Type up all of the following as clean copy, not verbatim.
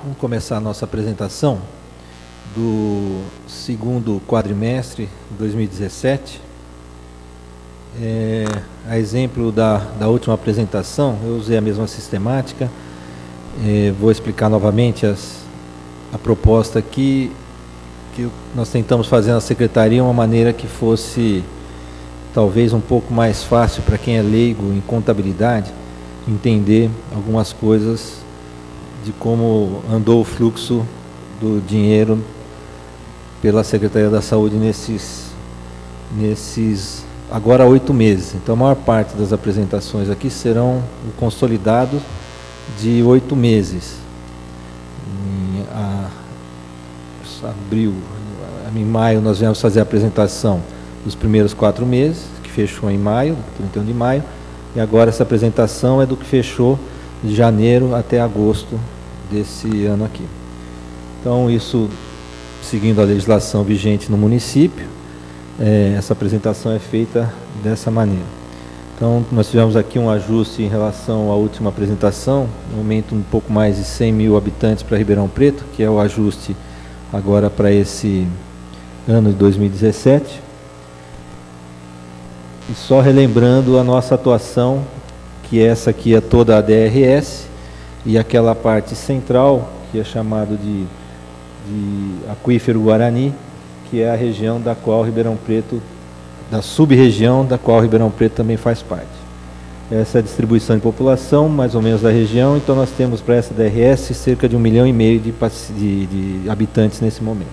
Vamos começar a nossa apresentação do segundo quadrimestre de 2017. A exemplo da última apresentação, eu usei a mesma sistemática. Vou explicar novamente a proposta aqui, que nós tentamos fazer na secretaria uma maneira que fosse talvez um pouco mais fácil para quem é leigo em contabilidade entender algumas coisas de como andou o fluxo do dinheiro pela Secretaria da Saúde nesses agora 8 meses. Então a maior parte das apresentações aqui serão o consolidado de 8 meses. Em maio nós viemos fazer a apresentação dos primeiros 4 meses, que fechou em maio, 31 de maio, e agora essa apresentação é do que fechou de janeiro até agosto desse ano aqui. Então, isso, seguindo a legislação vigente no município, essa apresentação é feita dessa maneira. Então, nós tivemos aqui um ajuste em relação à última apresentação, um aumento um pouco mais de 100 mil habitantes para Ribeirão Preto, que é o ajuste agora para esse ano de 2017. E só relembrando a nossa atuação, que essa aqui é toda a DRS, e aquela parte central, que é chamado de Aquífero Guarani, que é a região da qual Ribeirão Preto, da sub-região da qual Ribeirão Preto também faz parte. Essa é a distribuição de população, mais ou menos da região, então nós temos para essa DRS cerca de 1,5 milhão de habitantes nesse momento.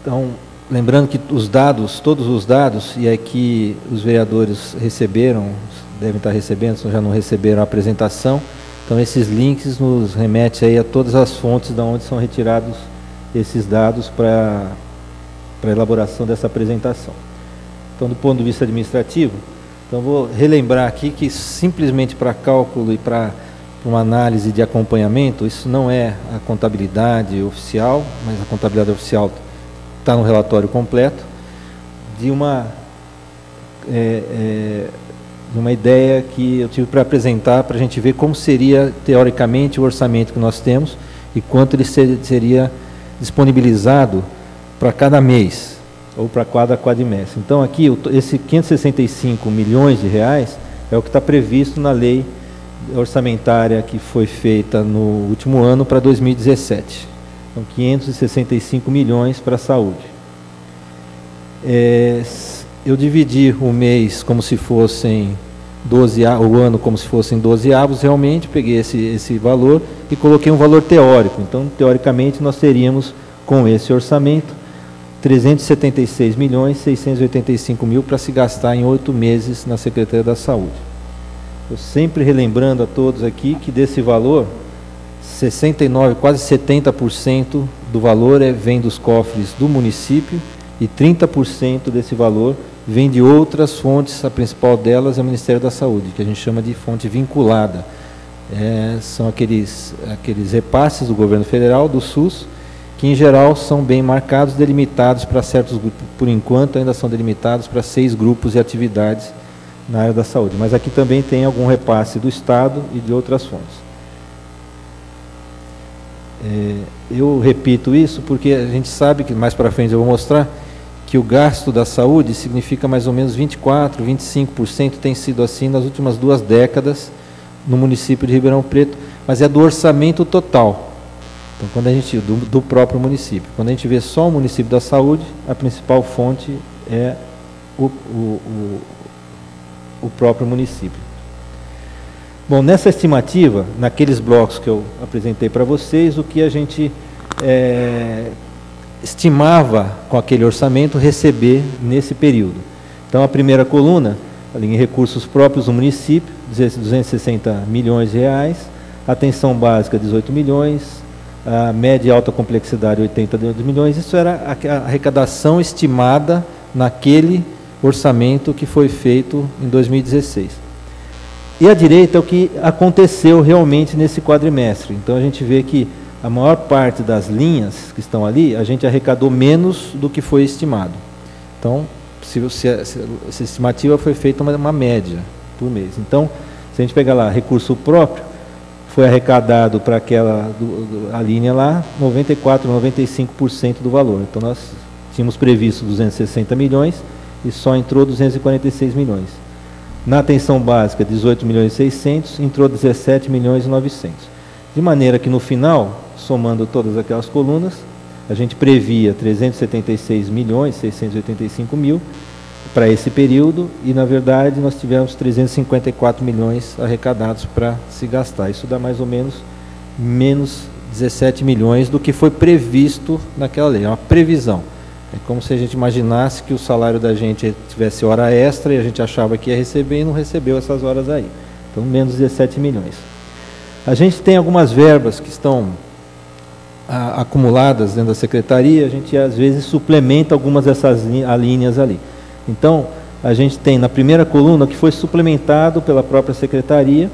Então, lembrando que os dados, todos os dados, e aqui os vereadores receberam, devem estar recebendo, se já não receberam a apresentação, então esses links nos remetem aí a todas as fontes de onde são retirados esses dados para a elaboração dessa apresentação. Então, do ponto de vista administrativo, então vou relembrar aqui que simplesmente para cálculo e para uma análise de acompanhamento, isso não é a contabilidade oficial, mas a contabilidade oficial está no relatório completo, de uma ideia que eu tive para apresentar, para a gente ver como seria, teoricamente, o orçamento que nós temos e quanto ele seria disponibilizado para cada mês, ou para cada quadrimestre. Então, aqui, esse 565 milhões de reais é o que está previsto na lei orçamentária que foi feita no último ano para 2017. São 565 milhões para a saúde. Eu dividi o mês como se fossem 12, o ano como se fossem 12 avos, realmente peguei esse valor e coloquei um valor teórico. Então, teoricamente, nós teríamos, com esse orçamento, 376 milhões 685 mil para se gastar em 8 meses na Secretaria da Saúde. Eu sempre relembrando a todos aqui que desse valor, 69%, quase 70% do valor vem dos cofres do município e 30% desse valor vem de outras fontes, a principal delas é o Ministério da Saúde, que a gente chama de fonte vinculada. São aqueles repasses do governo federal, do SUS, que em geral são bem marcados, delimitados para certos grupos, por enquanto ainda são delimitados para 6 grupos e atividades na área da saúde. Mas aqui também tem algum repasse do Estado e de outras fontes. Eu repito isso porque a gente sabe que mais para frente eu vou mostrar que o gasto da saúde significa mais ou menos 24%, 25%, tem sido assim nas últimas 2 décadas no município de Ribeirão Preto, mas é do orçamento total. Então, quando a gente, do próprio município. Quando a gente vê só o município da saúde, a principal fonte é o próprio município. Bom, nessa estimativa, naqueles blocos que eu apresentei para vocês, o que a gente estimava com aquele orçamento receber nesse período. Então, a primeira coluna, ali em recursos próprios do município, 260 milhões de reais, atenção básica 18 milhões, a média e alta complexidade 82 milhões, isso era a arrecadação estimada naquele orçamento que foi feito em 2016. E à direita é o que aconteceu realmente nesse quadrimestre. Então a gente vê que a maior parte das linhas que estão ali, a gente arrecadou menos do que foi estimado. Então, essa estimativa foi feita uma média por mês. Então, Se a gente pegar lá, recurso próprio, foi arrecadado para aquela a linha lá, 94, 95% do valor. Então, nós tínhamos previsto 260 milhões e só entrou 246 milhões. Na atenção básica, 18 milhões e 600, entrou 17 milhões e 900. De maneira que, no final, somando todas aquelas colunas, a gente previa 376 milhões, 685 mil para esse período e, na verdade, nós tivemos 354 milhões arrecadados para se gastar. Isso dá mais ou menos menos 17 milhões do que foi previsto naquela lei. É uma previsão. É como se a gente imaginasse que o salário da gente tivesse hora extra e a gente achava que ia receber e não recebeu essas horas aí. Então, menos 17 milhões. A gente tem algumas verbas que estão acumuladas dentro da secretaria, a gente às vezes suplementa algumas dessas linhas ali. Então, a gente tem na primeira coluna que foi suplementado pela própria secretaria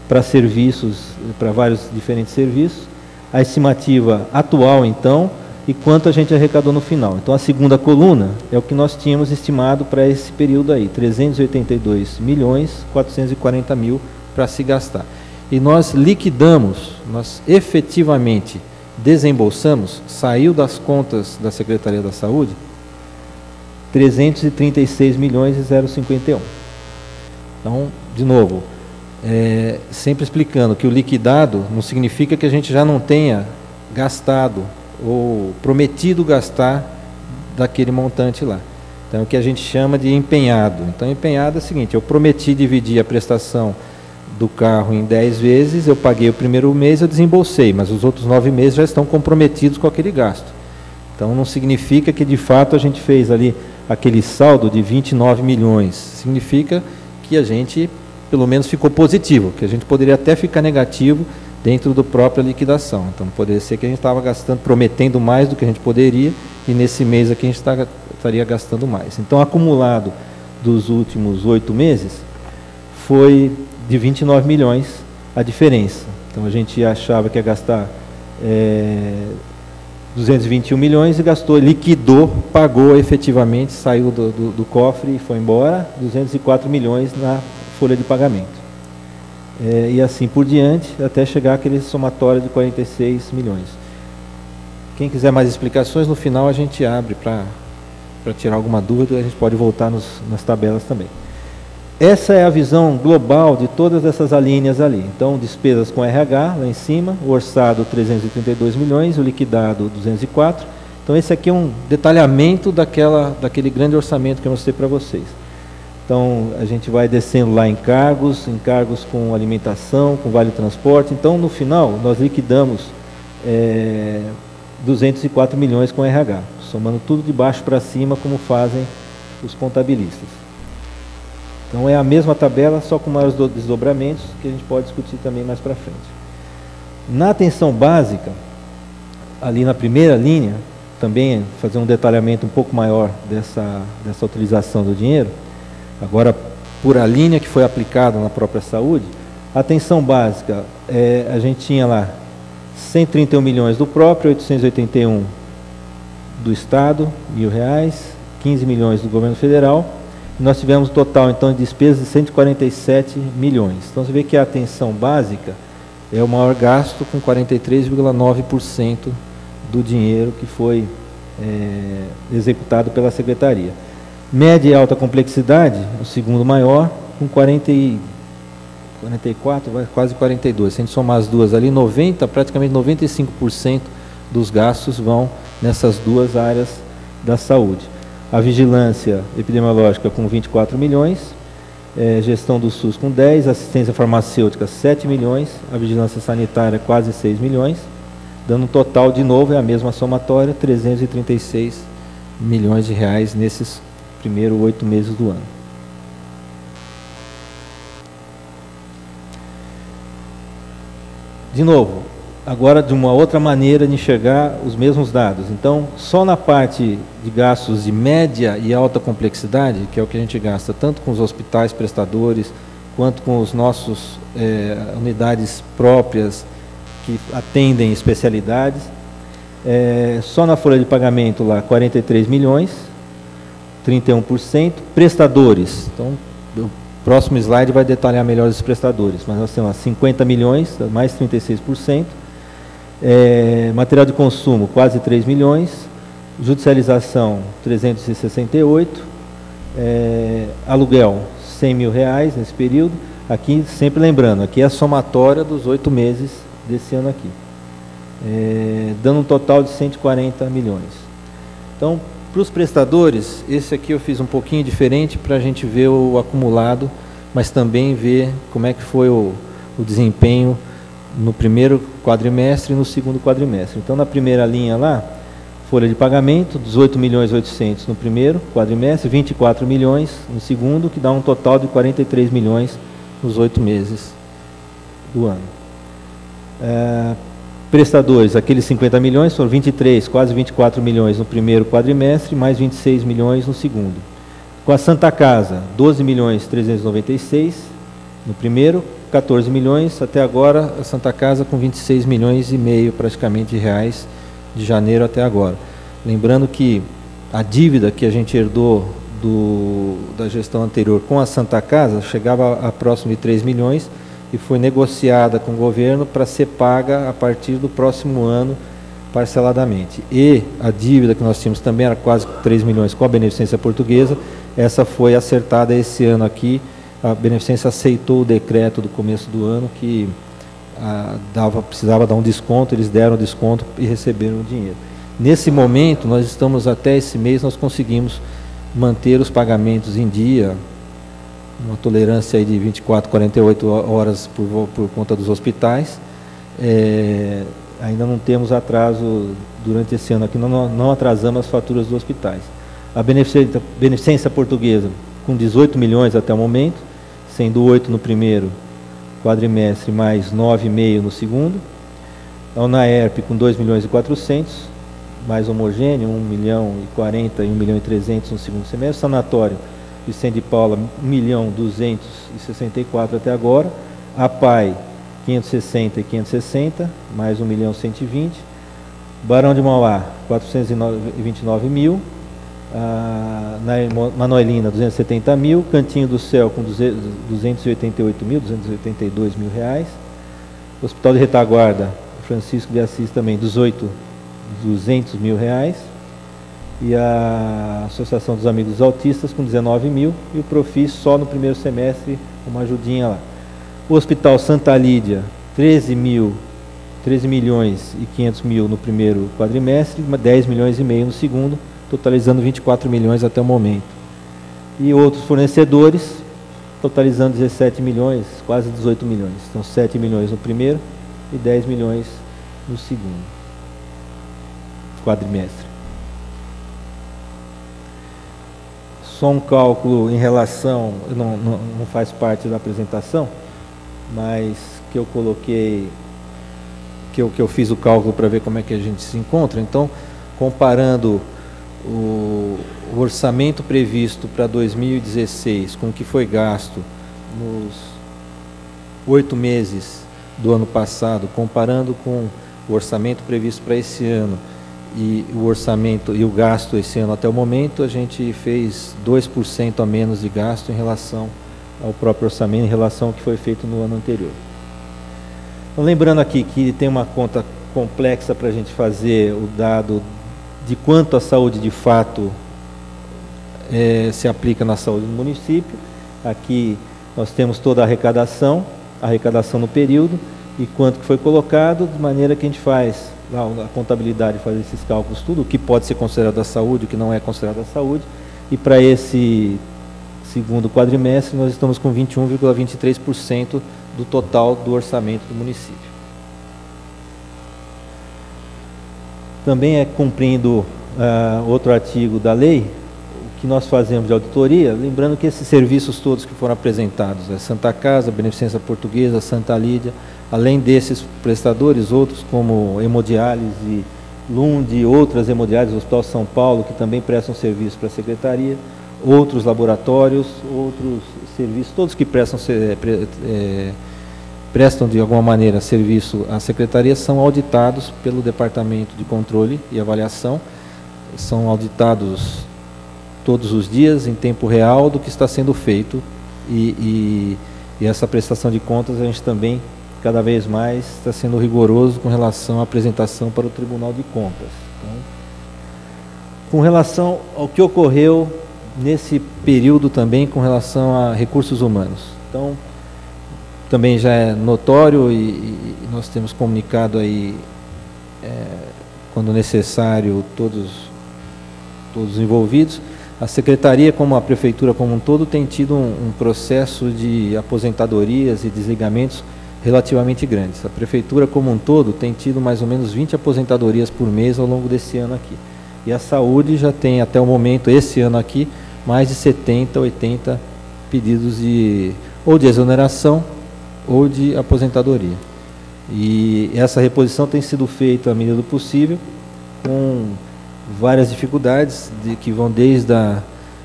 para serviços, para vários diferentes serviços, a estimativa atual, então, e quanto a gente arrecadou no final. Então, a segunda coluna é o que nós tínhamos estimado para esse período aí, 382 milhões 440 mil para se gastar. E nós liquidamos, nós efetivamente desembolsamos, saiu das contas da Secretaria da Saúde, 336 milhões e 051. Então, de novo, sempre explicando que o liquidado não significa que a gente já não tenha gastado ou prometido gastar daquele montante lá. Então, é o que a gente chama de empenhado. Então, empenhado é o seguinte, eu prometi dividir a prestação do carro em 10 vezes, eu paguei o primeiro mês, eu desembolsei, mas os outros 9 meses já estão comprometidos com aquele gasto. Então, não significa que, de fato, a gente fez ali aquele saldo de 29 milhões. Significa que a gente, pelo menos, ficou positivo, que a gente poderia até ficar negativo dentro da própria liquidação. Então, poderia ser que a gente estava gastando, prometendo mais do que a gente poderia, e nesse mês aqui a gente estaria gastando mais. Então, acumulado dos últimos 8 meses, foi de 29 milhões a diferença. Então, a gente achava que ia gastar 221 milhões e gastou, liquidou, pagou efetivamente, saiu do cofre e foi embora, 204 milhões na folha de pagamento. E assim por diante, até chegar àquele somatório de 46 milhões. Quem quiser mais explicações, no final a gente abre para tirar alguma dúvida, a gente pode voltar nas tabelas também. Essa é a visão global de todas essas alíneas ali. Então, despesas com RH, lá em cima, o orçado 332 milhões, o liquidado 204. Então, esse aqui é um detalhamento daquele grande orçamento que eu mostrei para vocês. Então, a gente vai descendo lá em encargos com alimentação, com vale transporte. Então, no final, nós liquidamos 204 milhões com RH, somando tudo de baixo para cima, como fazem os contabilistas. Então, é a mesma tabela, só com maiores desdobramentos, que a gente pode discutir também mais para frente. Na atenção básica, ali na primeira linha, também fazer um detalhamento um pouco maior dessa utilização do dinheiro. Agora, por a linha que foi aplicada na própria saúde, a atenção básica, a gente tinha lá 131 milhões do próprio, 881 do Estado, R$1.000, 15 milhões do governo federal. Nós tivemos um total, então, de despesas de 147 milhões. Então, você vê que a atenção básica é o maior gasto, com 43,9% do dinheiro que foi executado pela Secretaria. Média e alta complexidade, o segundo maior, com 44, quase 42. Se a gente somar as duas ali, praticamente 95% dos gastos vão nessas duas áreas da saúde. A vigilância epidemiológica com 24 milhões, gestão do SUS com 10, assistência farmacêutica 7 milhões, a vigilância sanitária quase 6 milhões, dando um total, de novo, é a mesma somatória, 336 milhões de reais nesses primeiros 8 meses do ano. De novo, agora de uma outra maneira de enxergar os mesmos dados. Então, só na parte de gastos de média e alta complexidade, que é o que a gente gasta tanto com os hospitais prestadores, quanto com os nossos unidades próprias que atendem especialidades, só na folha de pagamento lá, 43 milhões, 31%, prestadores. Então, eu Próximo slide vai detalhar melhor os prestadores, mas nós temos 50 milhões, mais 36%, material de consumo, quase 3 milhões, judicialização, 368, aluguel, 100 mil reais nesse período. Aqui, sempre lembrando, aqui é a somatória dos 8 meses desse ano aqui, dando um total de 140 milhões. Então, para os prestadores, esse aqui eu fiz um pouquinho diferente para a gente ver o acumulado, mas também ver como é que foi o desempenho no primeiro quadrimestre e no segundo quadrimestre. Então, na primeira linha lá, folha de pagamento, 18 milhões 800 no primeiro quadrimestre, 24 milhões no segundo, que dá um total de 43 milhões nos 8 meses do ano. Prestadores, aqueles 50 milhões, foram 23, quase 24 milhões no primeiro quadrimestre, mais 26 milhões no segundo. Com a Santa Casa, 12 milhões 396 no primeiro, 14 milhões, até agora a Santa Casa com 26 milhões e meio praticamente de reais de janeiro até agora. Lembrando que a dívida que a gente herdou da gestão anterior com a Santa Casa chegava a próximo de 3 milhões, e foi negociada com o governo para ser paga a partir do próximo ano, parceladamente. E a dívida que nós tínhamos também era quase 3 milhões com a Beneficência Portuguesa, essa foi acertada esse ano aqui. A Beneficência aceitou o decreto do começo do ano que precisava dar um desconto, eles deram o desconto e receberam o dinheiro. Nesse momento, nós estamos até esse mês, nós conseguimos manter os pagamentos em dia, uma tolerância aí de 24, 48 horas por conta dos hospitais. Ainda não temos atraso durante esse ano aqui, não atrasamos as faturas dos hospitais. A Beneficência Portuguesa com 18 milhões até o momento, sendo 8 no primeiro quadrimestre, mais 9,5 no segundo. A Unaerp com 2 milhões e 400, mais homogêneo, 1 milhão e 40 e 1 milhão e 300 no segundo semestre. Sanatório Vicente de Paula, 1.264 até agora. A PAI, 560 e 560, mais 1.120. Barão de Mauá, 429 mil. Na Manoelina, 270 mil. Cantinho do Céu, com 288 mil, 282 mil reais. Hospital de Retaguarda, Francisco de Assis também, 200 mil reais. E a Associação dos Amigos Autistas com 19 mil, e o Profis só no primeiro semestre, uma ajudinha lá. O Hospital Santa Lídia, 13 milhões e 500 mil no primeiro quadrimestre, 10 milhões e meio no segundo, totalizando 24 milhões até o momento. E outros fornecedores, totalizando 17 milhões, quase 18 milhões. Então, 7 milhões no primeiro e 10 milhões no segundo quadrimestre. Só um cálculo em relação, não faz parte da apresentação, mas que eu coloquei, que eu fiz o cálculo para ver como é que a gente se encontra. Então, comparando o orçamento previsto para 2016 com o que foi gasto nos 8 meses do ano passado, comparando com o orçamento previsto para esse ano, e o orçamento e o gasto esse ano até o momento, a gente fez 2% a menos de gasto em relação ao próprio orçamento, em relação ao que foi feito no ano anterior. Então, lembrando aqui que tem uma conta complexa para a gente fazer o dado de quanto a saúde de fato se aplica na saúde do município. Aqui nós temos toda a arrecadação no período, e quanto que foi colocado, de maneira que a gente faz a contabilidade, faz esses cálculos, tudo o que pode ser considerado a saúde, o que não é considerado a saúde, e para esse segundo quadrimestre nós estamos com 21,23% do total do orçamento do município. Também cumprindo outro artigo da lei, o que nós fazemos de auditoria, lembrando que esses serviços todos que foram apresentados, Santa Casa, Beneficência Portuguesa, Santa Lídia, além desses prestadores, outros como hemodiálise, Lund, outras hemodiálises, Hospital São Paulo, que também prestam serviço para a Secretaria, outros laboratórios, outros serviços, todos que prestam de alguma maneira serviço à Secretaria, são auditados pelo Departamento de Controle e Avaliação, são auditados todos os dias, em tempo real, do que está sendo feito e essa prestação de contas a gente também cada vez mais está sendo rigoroso com relação à apresentação para o Tribunal de Contas. Então, com relação ao que ocorreu nesse período também com relação a recursos humanos. Então, também já é notório e nós temos comunicado aí, quando necessário, todos os envolvidos. A Secretaria, como a Prefeitura como um todo, tem tido um processo de aposentadorias e desligamentos relativamente grandes. A Prefeitura como um todo tem tido mais ou menos 20 aposentadorias por mês ao longo desse ano aqui. E a Saúde já tem, até o momento, esse ano aqui, mais de 70, 80 pedidos ou de exoneração ou de aposentadoria. E essa reposição tem sido feita à medida do possível, com várias dificuldades, que vão desde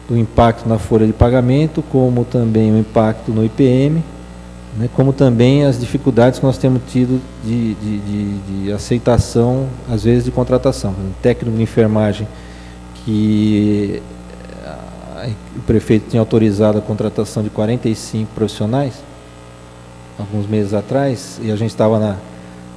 do impacto na folha de pagamento, como também o impacto no IPM, né, como também as dificuldades que nós temos tido de aceitação, às vezes, de contratação. Um técnico de enfermagem que o prefeito tinha autorizado a contratação de 45 profissionais, alguns meses atrás, e a gente estava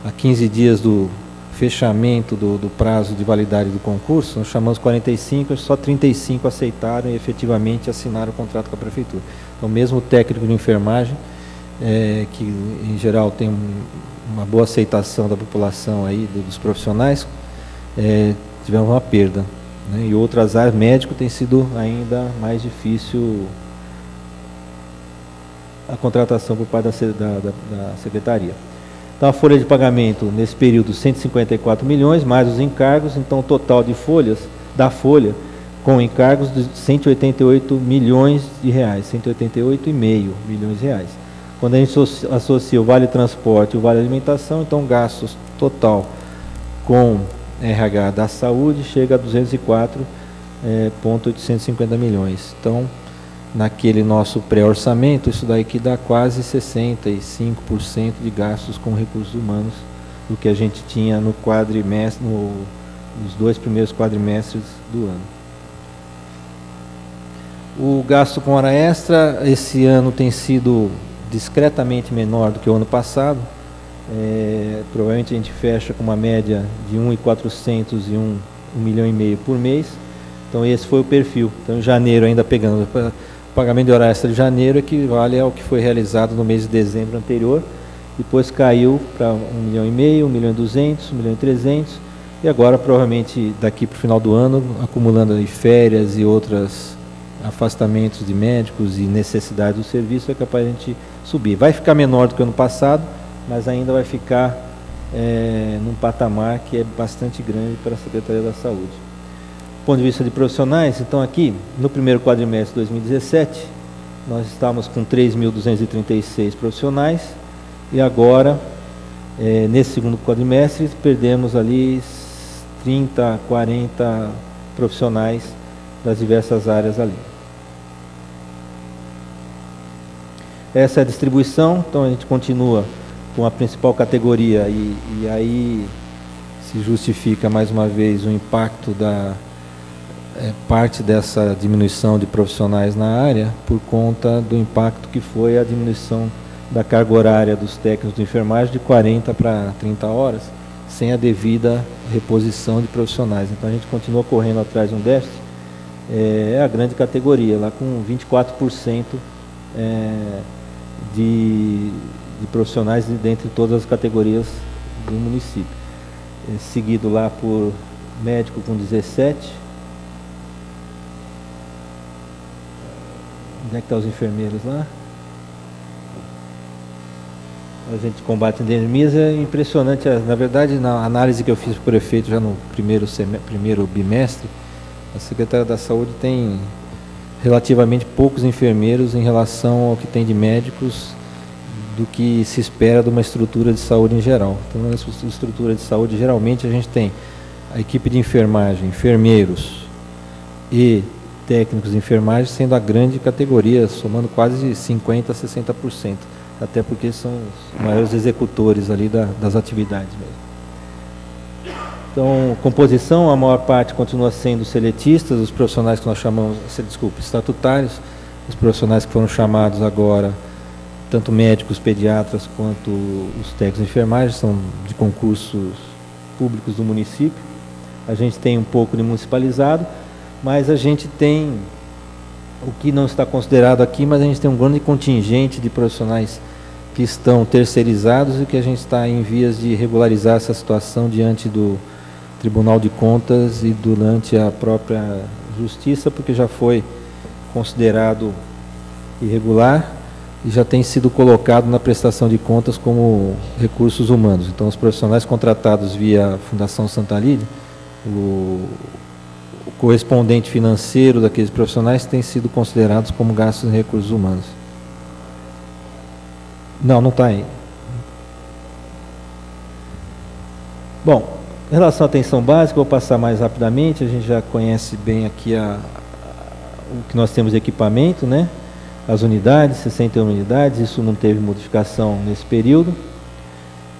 há 15 dias do fechamento do prazo de validade do concurso. Nós chamamos 45, só 35 aceitaram e efetivamente assinaram o contrato com a Prefeitura. Então, mesmo o técnico de enfermagem, que em geral tem uma boa aceitação da população aí, dos profissionais, tivemos uma perda, né? E outras áreas, médico, tem sido ainda mais difícil a contratação por parte da Secretaria. Então, a folha de pagamento nesse período, 154 milhões, mais os encargos, então o total de folhas, da folha, com encargos de 188 milhões de reais, 188,5 milhões de reais. Quando a gente associa o vale transporte e o vale alimentação, então o gasto total com RH da saúde chega a 204,850 milhões. Então, naquele nosso pré-orçamento, isso daí que dá quase 65% de gastos com recursos humanos do que a gente tinha no quadrimestre, nos 2 primeiros quadrimestres do ano. O gasto com hora extra, esse ano tem sido discretamente menor do que o ano passado. Provavelmente a gente fecha com uma média de 1.400 e 1,5 milhão por mês. Então esse foi o perfil. Então em janeiro, ainda pegando o pagamento de hora extra de janeiro, equivale ao que foi realizado no mês de dezembro anterior. Depois caiu para 1,5 milhão, 1,2 milhão, 1,3 milhão, e agora provavelmente daqui para o final do ano, acumulando aí férias e outros afastamentos de médicos e necessidade do serviço, é capaz de a gente subir. Vai ficar menor do que o ano passado, mas ainda vai ficar num patamar que é bastante grande para a Secretaria da Saúde. Do ponto de vista de profissionais, então aqui, no primeiro quadrimestre de 2017, nós estávamos com 3.236 profissionais, e agora, nesse segundo quadrimestre, perdemos ali 30, 40 profissionais das diversas áreas ali. Essa é a distribuição, então a gente continua com a principal categoria, e aí se justifica mais uma vez o impacto da parte dessa diminuição de profissionais na área por conta do impacto que foi a diminuição da carga horária dos técnicos de enfermagem de 40 para 30 horas, sem a devida reposição de profissionais. Então a gente continua correndo atrás de um déficit, a grande categoria, lá com 24% de profissionais dentre todas as categorias do município. Seguido lá por médico com 17%. Onde é que estão os enfermeiros lá? A gente combate endemias, é impressionante. Na verdade, na análise que eu fiz para o prefeito já no primeiro bimestre, a Secretaria da Saúde tem relativamente poucos enfermeiros em relação ao que tem de médicos do que se espera de uma estrutura de saúde em geral. Então, na estrutura de saúde, geralmente a gente tem a equipe de enfermagem, enfermeiros e técnicos de enfermagem sendo a grande categoria, somando quase 50% a 60%, até porque são os maiores executores ali das atividades mesmo. Então, composição, a maior parte continua sendo seletistas, os profissionais que nós chamamos, estatutários, os profissionais que foram chamados agora, tanto médicos, pediatras, quanto os técnicos de enfermagem, são de concursos públicos do município. A gente tem um pouco de municipalizado, mas a gente tem o que não está considerado aqui, mas a gente tem um grande contingente de profissionais que estão terceirizados e que a gente está em vias de regularizar essa situação diante do Tribunal de Contas e durante a própria Justiça, porque já foi considerado irregular e já tem sido colocado na prestação de contas como recursos humanos. Então, os profissionais contratados via Fundação Santa Lídia, o correspondente financeiro daqueles profissionais tem sido considerados como gastos em recursos humanos. Não está aí. Bom, em relação à atenção básica, vou passar mais rapidamente. A gente já conhece bem aqui o que nós temos de equipamento, né? As unidades, 61 unidades, isso não teve modificação nesse período.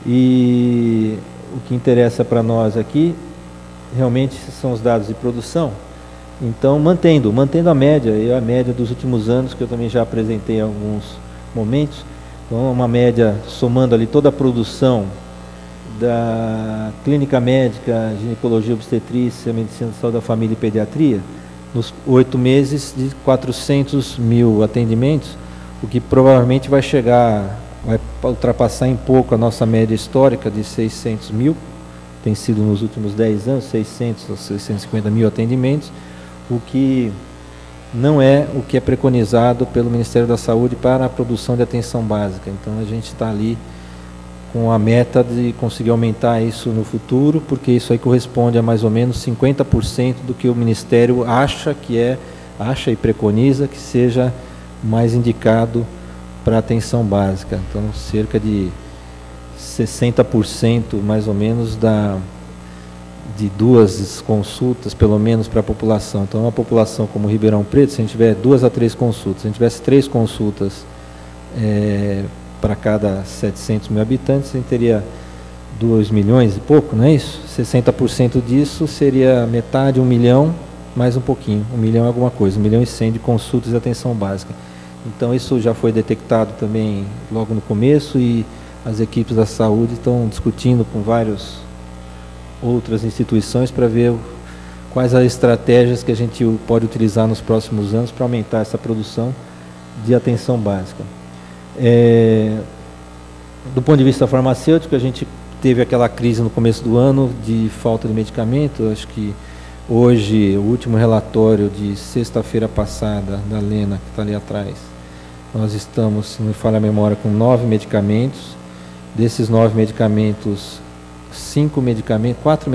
E o que interessa para nós aqui, realmente, são os dados de produção. Então, mantendo a média, e a média dos últimos anos, que eu também já apresentei em alguns momentos. Então, uma média, somando ali toda a produção da clínica médica, ginecologia, obstetrícia, medicina de saúde da família e pediatria, nos 8 meses de 400 mil atendimentos, o que provavelmente vai ultrapassar em pouco a nossa média histórica de 600 mil, tem sido nos últimos 10 anos, 600 a 650 mil atendimentos, o que não é o que é preconizado pelo Ministério da Saúde para a produção de atenção básica. Então a gente está ali com a meta de conseguir aumentar isso no futuro, porque isso aí corresponde a mais ou menos 50% do que o Ministério acha e preconiza que seja mais indicado para a atenção básica. Então, cerca de 60% mais ou menos de 2 consultas, pelo menos, para a população. Então, uma população como Ribeirão Preto, se a gente tiver 2 a 3 consultas, se a gente tivesse 3 consultas para cada 700 mil habitantes, a gente teria 2 milhões e pouco, não é isso? 60% disso seria metade, 1 milhão, mais um pouquinho. 1 milhão é alguma coisa, 1 milhão e 100 de consultas de atenção básica. Então, isso já foi detectado também logo no começo e as equipes da saúde estão discutindo com várias outras instituições para ver quais as estratégias que a gente pode utilizar nos próximos anos para aumentar essa produção de atenção básica. Do ponto de vista farmacêutico, a gente teve aquela crise no começo do ano de falta de medicamento. Acho que hoje, o último relatório de sexta-feira passada, da Lena, que está ali atrás, nós estamos, se não me falha a memória, com 9 medicamentos. Desses 9 medicamentos, 4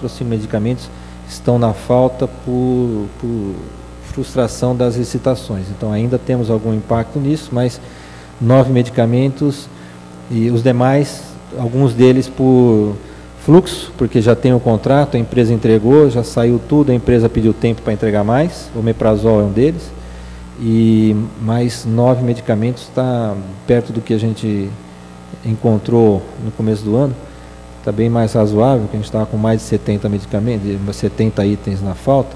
ou 5 medicamentos estão na falta por frustração das licitações. Então ainda temos algum impacto nisso, mas 9 medicamentos e os demais, alguns deles por fluxo, porque já tem o contrato, a empresa entregou, já saiu tudo, a empresa pediu tempo para entregar mais, o omeprazol é um deles, e mais 9 medicamentos está perto do que a gente encontrou no começo do ano, está bem mais razoável, que a gente estava com mais de 70 medicamentos, 70 itens na falta,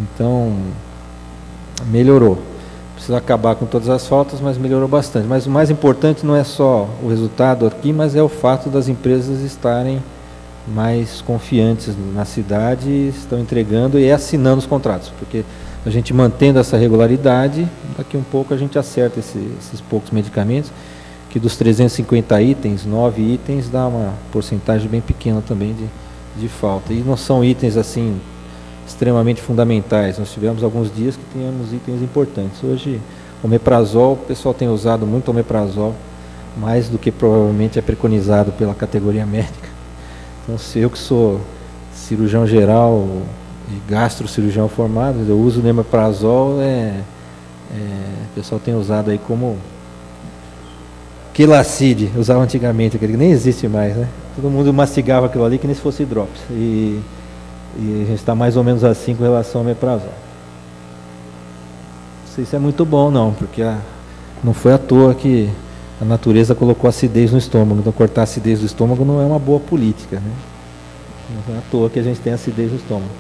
então melhorou. Precisa acabar com todas as faltas, mas melhorou bastante. Mas o mais importante não é só o resultado aqui, mas é o fato das empresas estarem mais confiantes na cidade, estão entregando e assinando os contratos, porque a gente mantendo essa regularidade, daqui um pouco a gente acerta esses poucos medicamentos, que dos 350 itens, 9 itens dá uma porcentagem bem pequena também de falta. E não são itens assim extremamente fundamentais. Nós tivemos alguns dias que tínhamos itens importantes. Hoje, omeprazol, o pessoal tem usado muito omeprazol, mais do que provavelmente é preconizado pela categoria médica. Então, se eu que sou cirurgião geral e gastrocirurgião formado, eu uso o omeprazol, o pessoal tem usado aí como Quelacide, usava antigamente, aquele que nem existe mais, né? Todo mundo mastigava aquilo ali que nem se fosse drops. E a gente está mais ou menos assim com relação ao omeprazol. Não sei se é muito bom não, porque não foi à toa que a natureza colocou acidez no estômago. Então cortar a acidez do estômago não é uma boa política, né? Não é à toa que a gente tem acidez no estômago.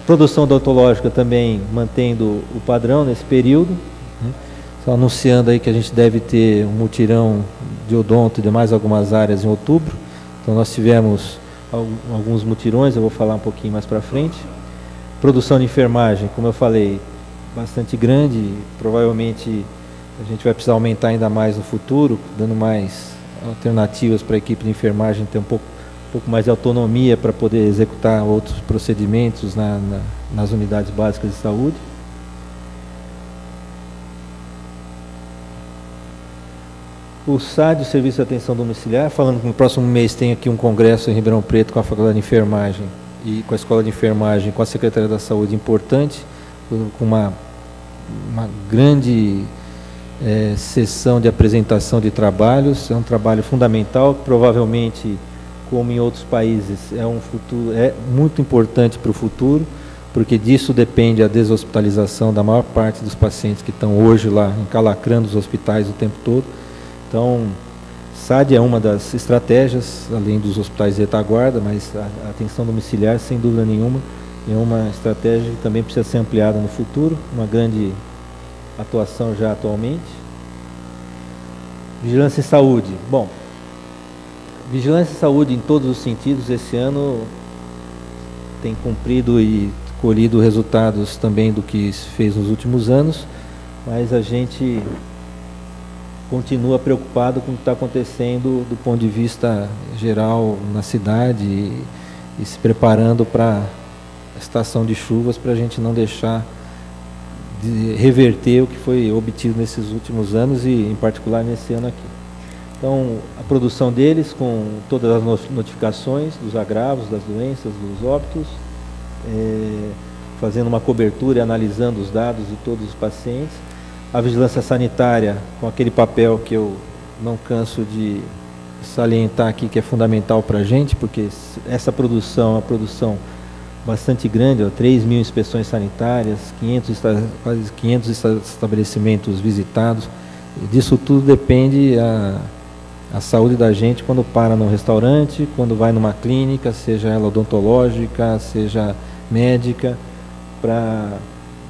Produção odontológica também mantendo o padrão nesse período, né? Só anunciando aí que a gente deve ter um mutirão de odonto e demais algumas áreas em outubro. Então nós tivemos alguns mutirões, eu vou falar um pouquinho mais para frente. Produção de enfermagem, como eu falei, bastante grande, provavelmente a gente vai precisar aumentar ainda mais no futuro, dando mais alternativas para a equipe de enfermagem ter um pouco mais de autonomia para poder executar outros procedimentos nas unidades básicas de saúde. O SAD, o Serviço de Atenção Domiciliar, falando que no próximo mês tem aqui um congresso em Ribeirão Preto com a Faculdade de Enfermagem e com a Escola de Enfermagem, com a Secretaria da Saúde, importante, com uma grande sessão de apresentação de trabalhos. É um trabalho fundamental, provavelmente, como em outros países, é muito importante para o futuro, porque disso depende a deshospitalização da maior parte dos pacientes que estão hoje lá encalacrando os hospitais o tempo todo. Então, SAD é uma das estratégias, além dos hospitais de retaguarda, mas a atenção domiciliar, sem dúvida nenhuma, é uma estratégia que também precisa ser ampliada no futuro, uma grande atuação já atualmente. Vigilância em saúde. Bom, vigilância em saúde em todos os sentidos, esse ano tem cumprido e colhido resultados também do que se fez nos últimos anos, mas a gente continua preocupado com o que está acontecendo do ponto de vista geral na cidade e se preparando para a estação de chuvas, para a gente não deixar de reverter o que foi obtido nesses últimos anos e em particular nesse ano aqui. Então, a produção deles com todas as notificações dos agravos, das doenças, dos óbitos, fazendo uma cobertura e analisando os dados de todos os pacientes. A vigilância sanitária, com aquele papel que eu não canso de salientar aqui, que é fundamental para a gente, porque essa produção é uma produção bastante grande, 3.000 inspeções sanitárias, quase 500 estabelecimentos visitados. E disso tudo depende a saúde da gente quando para num restaurante, quando vai numa clínica, seja ela odontológica, seja médica, para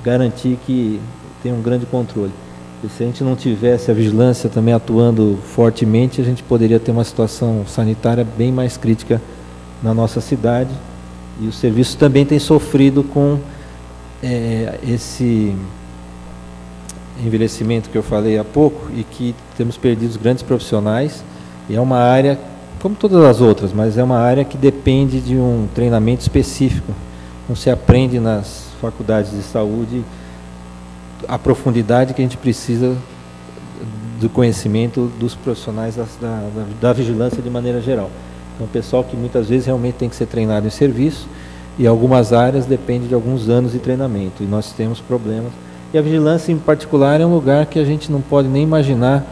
garantir que tem um grande controle. E se a gente não tivesse a vigilância também atuando fortemente, a gente poderia ter uma situação sanitária bem mais crítica na nossa cidade. E o serviço também tem sofrido com esse envelhecimento que eu falei há pouco e que temos perdido grandes profissionais. E é uma área, como todas as outras, mas é uma área que depende de um treinamento específico. Não se aprende nas faculdades de saúde a profundidade que a gente precisa do conhecimento dos profissionais da vigilância de maneira geral. Então, pessoal que muitas vezes realmente tem que ser treinado em serviço, e algumas áreas dependem de alguns anos de treinamento, e nós temos problemas. E a vigilância, em particular, é um lugar que a gente não pode nem imaginar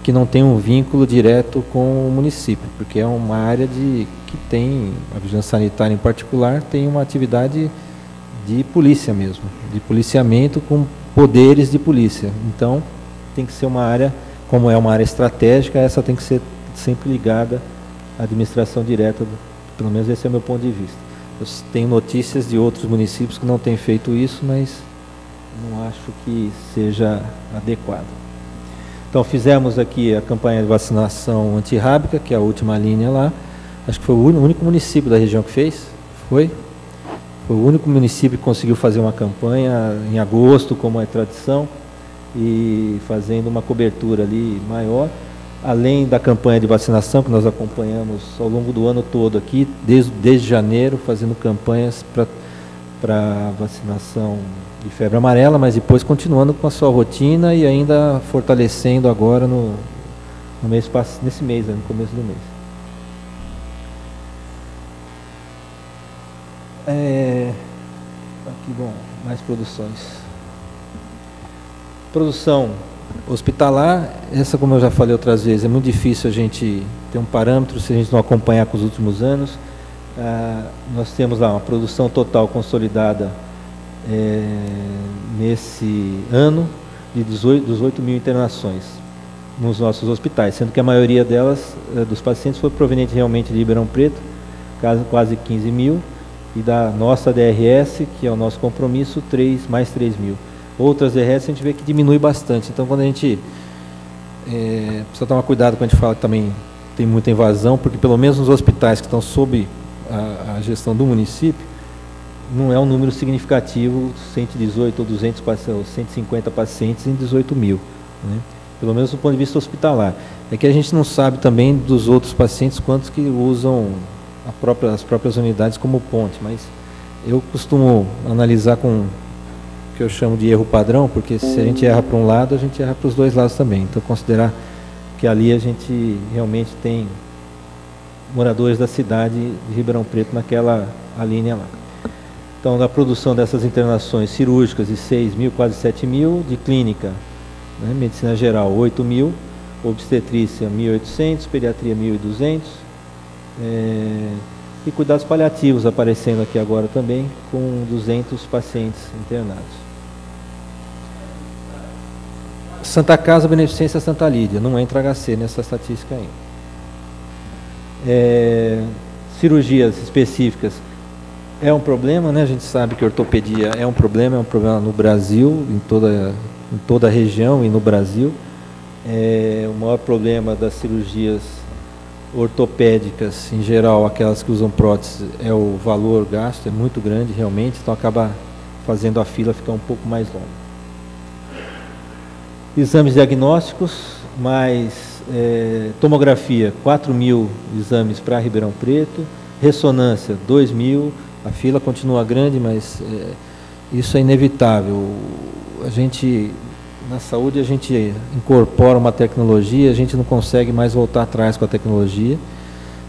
que não tem um vínculo direto com o município, porque é uma área que tem, a vigilância sanitária em particular, tem uma atividade de polícia mesmo, de policiamento com poderes de polícia. Então, tem que ser uma área, como é uma área estratégica, essa tem que ser sempre ligada à administração direta, pelo menos esse é o meu ponto de vista. Eu tenho notícias de outros municípios que não têm feito isso, mas não acho que seja adequado. Então, fizemos aqui a campanha de vacinação antirrábica, que é a última linha lá. Acho que foi o único município da região que fez, foi o único município que conseguiu fazer uma campanha em agosto, como é tradição, e fazendo uma cobertura ali maior, além da campanha de vacinação que nós acompanhamos ao longo do ano todo aqui, desde janeiro, fazendo campanhas para vacinação de febre amarela, mas depois continuando com a sua rotina e ainda fortalecendo agora nesse mês, no começo do mês. Aqui, bom, mais produções. Produção hospitalar, essa, como eu já falei outras vezes, é muito difícil a gente ter um parâmetro se a gente não acompanhar com os últimos anos. Nós temos lá uma produção total consolidada nesse ano de 18.000 internações nos nossos hospitais, sendo que a maioria delas, dos pacientes, foi proveniente realmente de Ribeirão Preto, quase 15.000, e da nossa DRS, que é o nosso compromisso, mais 3 mil. Outras DRS a gente vê que diminui bastante. Então, quando a gente precisa tomar cuidado quando a gente fala que também tem muita invasão, porque pelo menos nos hospitais que estão sob a gestão do município, não é um número significativo, 118 ou 200 ou 150 pacientes em 18 mil, né? Pelo menos do ponto de vista hospitalar. É que a gente não sabe também dos outros pacientes quantos que usam as próprias unidades como ponte, mas eu costumo analisar com o que eu chamo de erro padrão, porque se a gente erra para um lado, a gente erra para os dois lados também. Então, considerar que ali a gente realmente tem moradores da cidade de Ribeirão Preto naquela linha lá. Então, da produção dessas internações cirúrgicas de 6 mil, quase 7 mil, de clínica, né, medicina geral 8 mil, obstetrícia 1.800, pediatria 1.200, e cuidados paliativos aparecendo aqui agora também, com 200 pacientes internados. Santa Casa, Beneficência Santa Lídia, não entra HC nessa estatística ainda. Cirurgias específicas é um problema, né? A gente sabe que a ortopedia é um problema no Brasil, em toda a região e no Brasil. O maior problema das cirurgias ortopédicas, em geral, aquelas que usam prótese, é o valor gasto, é muito grande realmente, então acaba fazendo a fila ficar um pouco mais longa. Exames diagnósticos, mais tomografia, 4 mil exames para Ribeirão Preto, ressonância, 2 mil, a fila continua grande, mas isso é inevitável. Na saúde, a gente incorpora uma tecnologia, a gente não consegue mais voltar atrás com a tecnologia.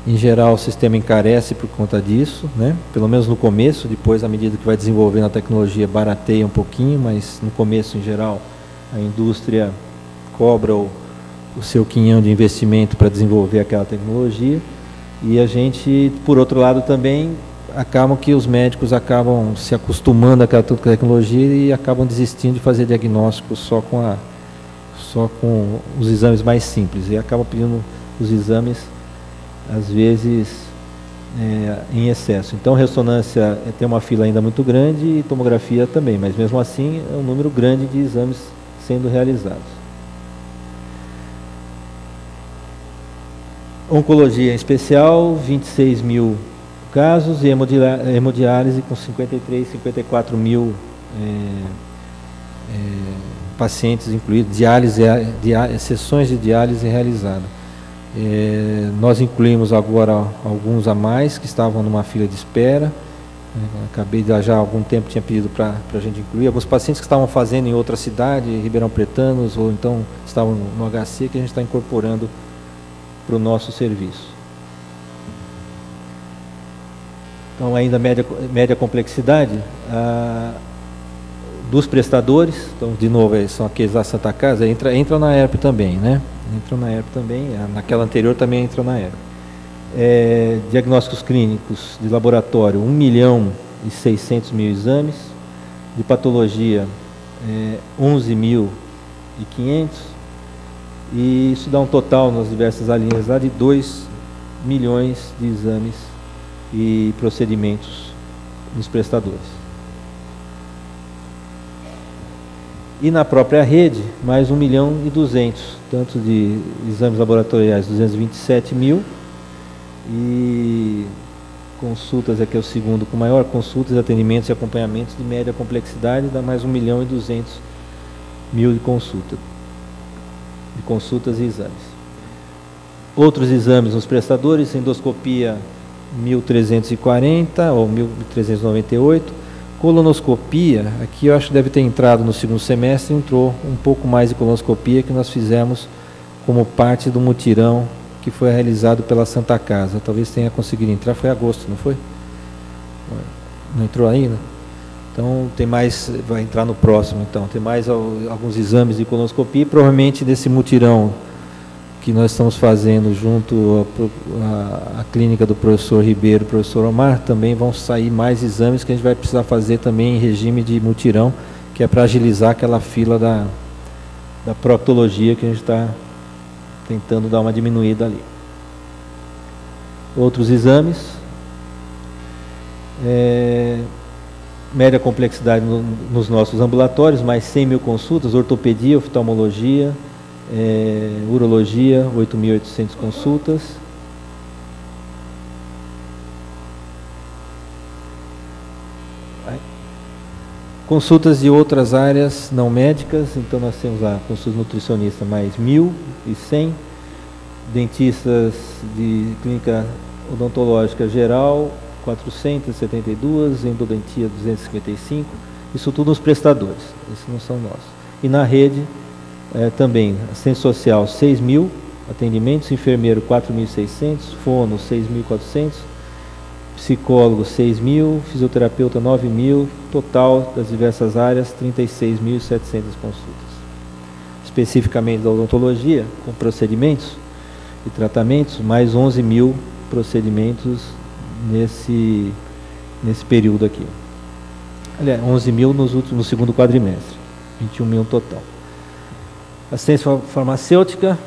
Em geral, o sistema encarece por conta disso, né? Pelo menos no começo, depois, à medida que vai desenvolvendo a tecnologia, barateia um pouquinho, mas no começo, em geral, a indústria cobra o seu quinhão de investimento para desenvolver aquela tecnologia. E a gente, por outro lado, também acabam que os médicos acabam se acostumando àquela tecnologia e acabam desistindo de fazer diagnósticos só com os exames mais simples, e acabam pedindo os exames às vezes em excesso. Então, ressonância tem uma fila ainda muito grande e tomografia também, mas mesmo assim é um número grande de exames sendo realizados. Oncologia em especial, 26 mil casos, e hemodiálise com 54 mil pacientes incluídos, sessões de diálise realizadas. Nós incluímos agora alguns a mais que estavam numa fila de espera. Acabei de já há algum tempo tinha pedido para a gente incluir alguns pacientes que estavam fazendo em outra cidade, Ribeirão Pretanos, ou então estavam no HC, que a gente está incorporando para o nosso serviço. Então, ainda média complexidade dos prestadores. Então, de novo, são aqueles da Santa Casa, entram na ERP também, né? Entram na ERP também, naquela anterior também entram na ERP. Diagnósticos clínicos de laboratório, 1.600.000 exames. De patologia, 11.500. E isso dá um total nas diversas linhas lá de 2 milhões de exames e procedimentos dos prestadores. E na própria rede, mais 1.200.000, tanto de exames laboratoriais, 227 mil, e consultas, aqui é o segundo com maior, consultas, atendimentos e acompanhamentos de média complexidade, dá mais 1.200.000 de consultas e exames. Outros exames nos prestadores, endoscopia 1.340 ou 1.398, colonoscopia, aqui eu acho que deve ter entrado no segundo semestre, entrou um pouco mais de colonoscopia que nós fizemos como parte do mutirão que foi realizado pela Santa Casa. Talvez tenha conseguido entrar, foi em agosto, não foi? Não entrou ainda? Então tem mais, vai entrar no próximo, então tem mais alguns exames de colonoscopia, e provavelmente desse mutirão que nós estamos fazendo junto à clínica do professor Ribeiro, professor Omar, também vão sair mais exames que a gente vai precisar fazer também em regime de mutirão, que é para agilizar aquela fila da proctologia que a gente está tentando dar uma diminuída ali. Outros exames, Média complexidade nos nossos ambulatórios, mais 100 mil consultas, ortopedia, oftalmologia, urologia, 8.800 consultas. Consultas de outras áreas não médicas, então nós temos lá consultas nutricionistas mais 1.100, dentistas de clínica odontológica geral 472, endodontia 255, isso tudo nos prestadores, esses não são nossos. E na rede também, assistente social 6.000 atendimentos, enfermeiro 4.600, fono 6.400, psicólogo 6.000, fisioterapeuta 9.000, total das diversas áreas 36.700 consultas. Especificamente da odontologia, com procedimentos e tratamentos, mais 11.000 procedimentos nesse período aqui. Aliás, 11.000 no segundo quadrimestre, 21.000 total. Assistência farmacêutica,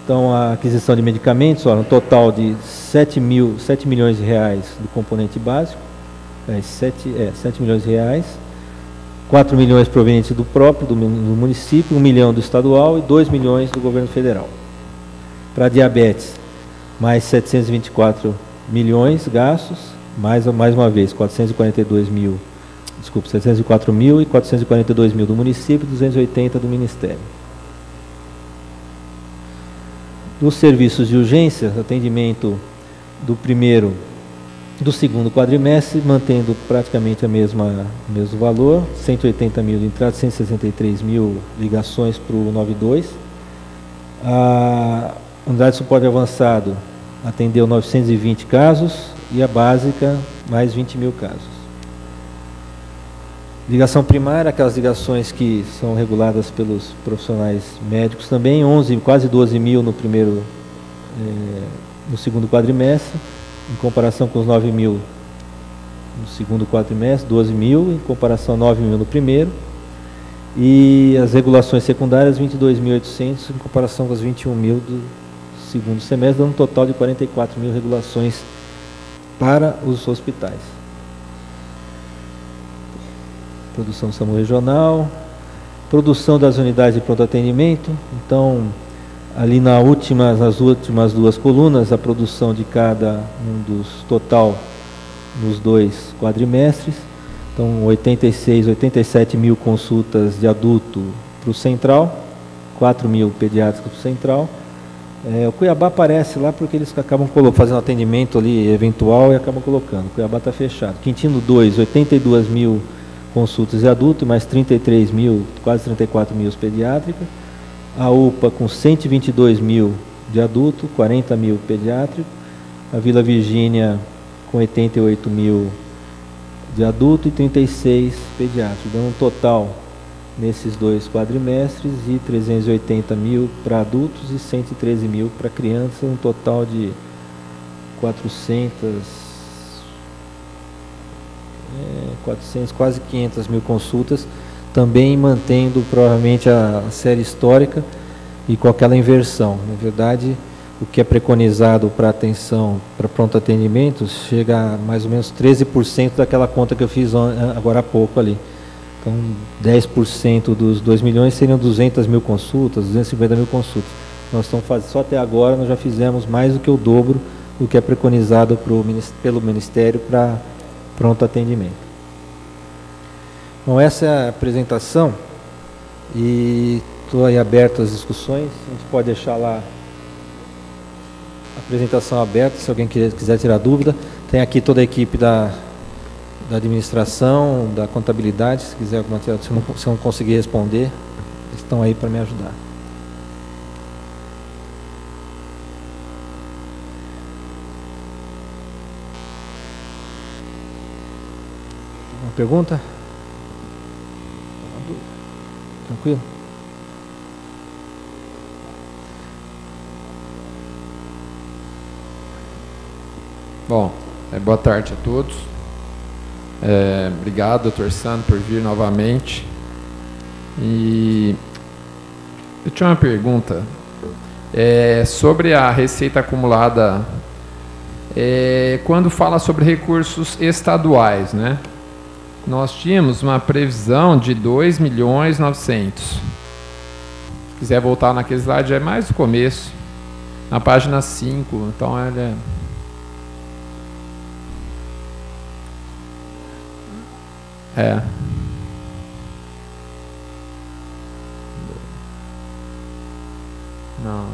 então a aquisição de medicamentos, um total de 7 milhões de reais do componente básico, 7 milhões de reais, 4 milhões provenientes do próprio, do município, 1 milhão do estadual e 2 milhões do governo federal. Para diabetes, mais 724 milhões gastos, mais uma vez, 704 mil e 442 mil do município, 280 do Ministério. Dos serviços de urgência, atendimento do segundo quadrimestre, mantendo praticamente o mesmo valor, 180 mil de entrada, 163 mil ligações para o 92. A unidade de suporte avançado atendeu 920 casos e a básica mais 20 mil casos. Ligação primária, aquelas ligações que são reguladas pelos profissionais médicos também, quase 12 mil no segundo quadrimestre, em comparação com os 9 mil no segundo quadrimestre, 12 mil, em comparação a 9 mil no primeiro. E as regulações secundárias, 22.800, em comparação com as 21 mil do segundo semestre, dando um total de 44 mil regulações para os hospitais. Produção do SAMU regional, produção das unidades de pronto atendimento. Então, ali nas últimas duas colunas, a produção de cada dos total nos 2 quadrimestres. Então, 87 mil consultas de adulto para o central, 4 mil pediátricos para o central. O Cuiabá aparece lá porque eles acabam fazendo atendimento ali eventual e acabam colocando. O Cuiabá está fechado. Quintino 2, 82 mil consultas de adulto, mais 33 mil, quase 34 mil pediátricas. A UPA com 122 mil de adulto, 40 mil pediátrico. A Vila Virgínia com 88 mil de adulto e 36 pediátricos, dando um total nesses 2 quadrimestres de 380 mil para adultos e 113 mil para crianças, um total de 400, quase 500 mil consultas, também mantendo provavelmente a série histórica e com aquela inversão. Na verdade, o que é preconizado para atenção, para pronto atendimento, chega a mais ou menos 13% daquela conta que eu fiz agora há pouco ali. Então, 10% dos 2 milhões seriam 200 mil consultas, 250 mil consultas. Nós estamos fazendo, só até agora nós já fizemos mais do que o dobro do que é preconizado pelo Ministério para pronto atendimento. Bom, essa é a apresentação e estou aí aberto às discussões. A gente pode deixar lá a apresentação aberta, se alguém quiser tirar dúvida. Tem aqui toda a equipe da administração, da contabilidade, se quiser alguma coisa, se não conseguir responder, eles estão aí para me ajudar. Uma pergunta? Tranquilo? Bom, boa tarde a todos. Obrigado, doutor Sandro, por vir novamente. E eu tinha uma pergunta sobre a receita acumulada quando fala sobre recursos estaduais, né? Nós tínhamos uma previsão de 2.900.000. Se quiser voltar naquele slide, já é mais do começo, na página 5, então ela não.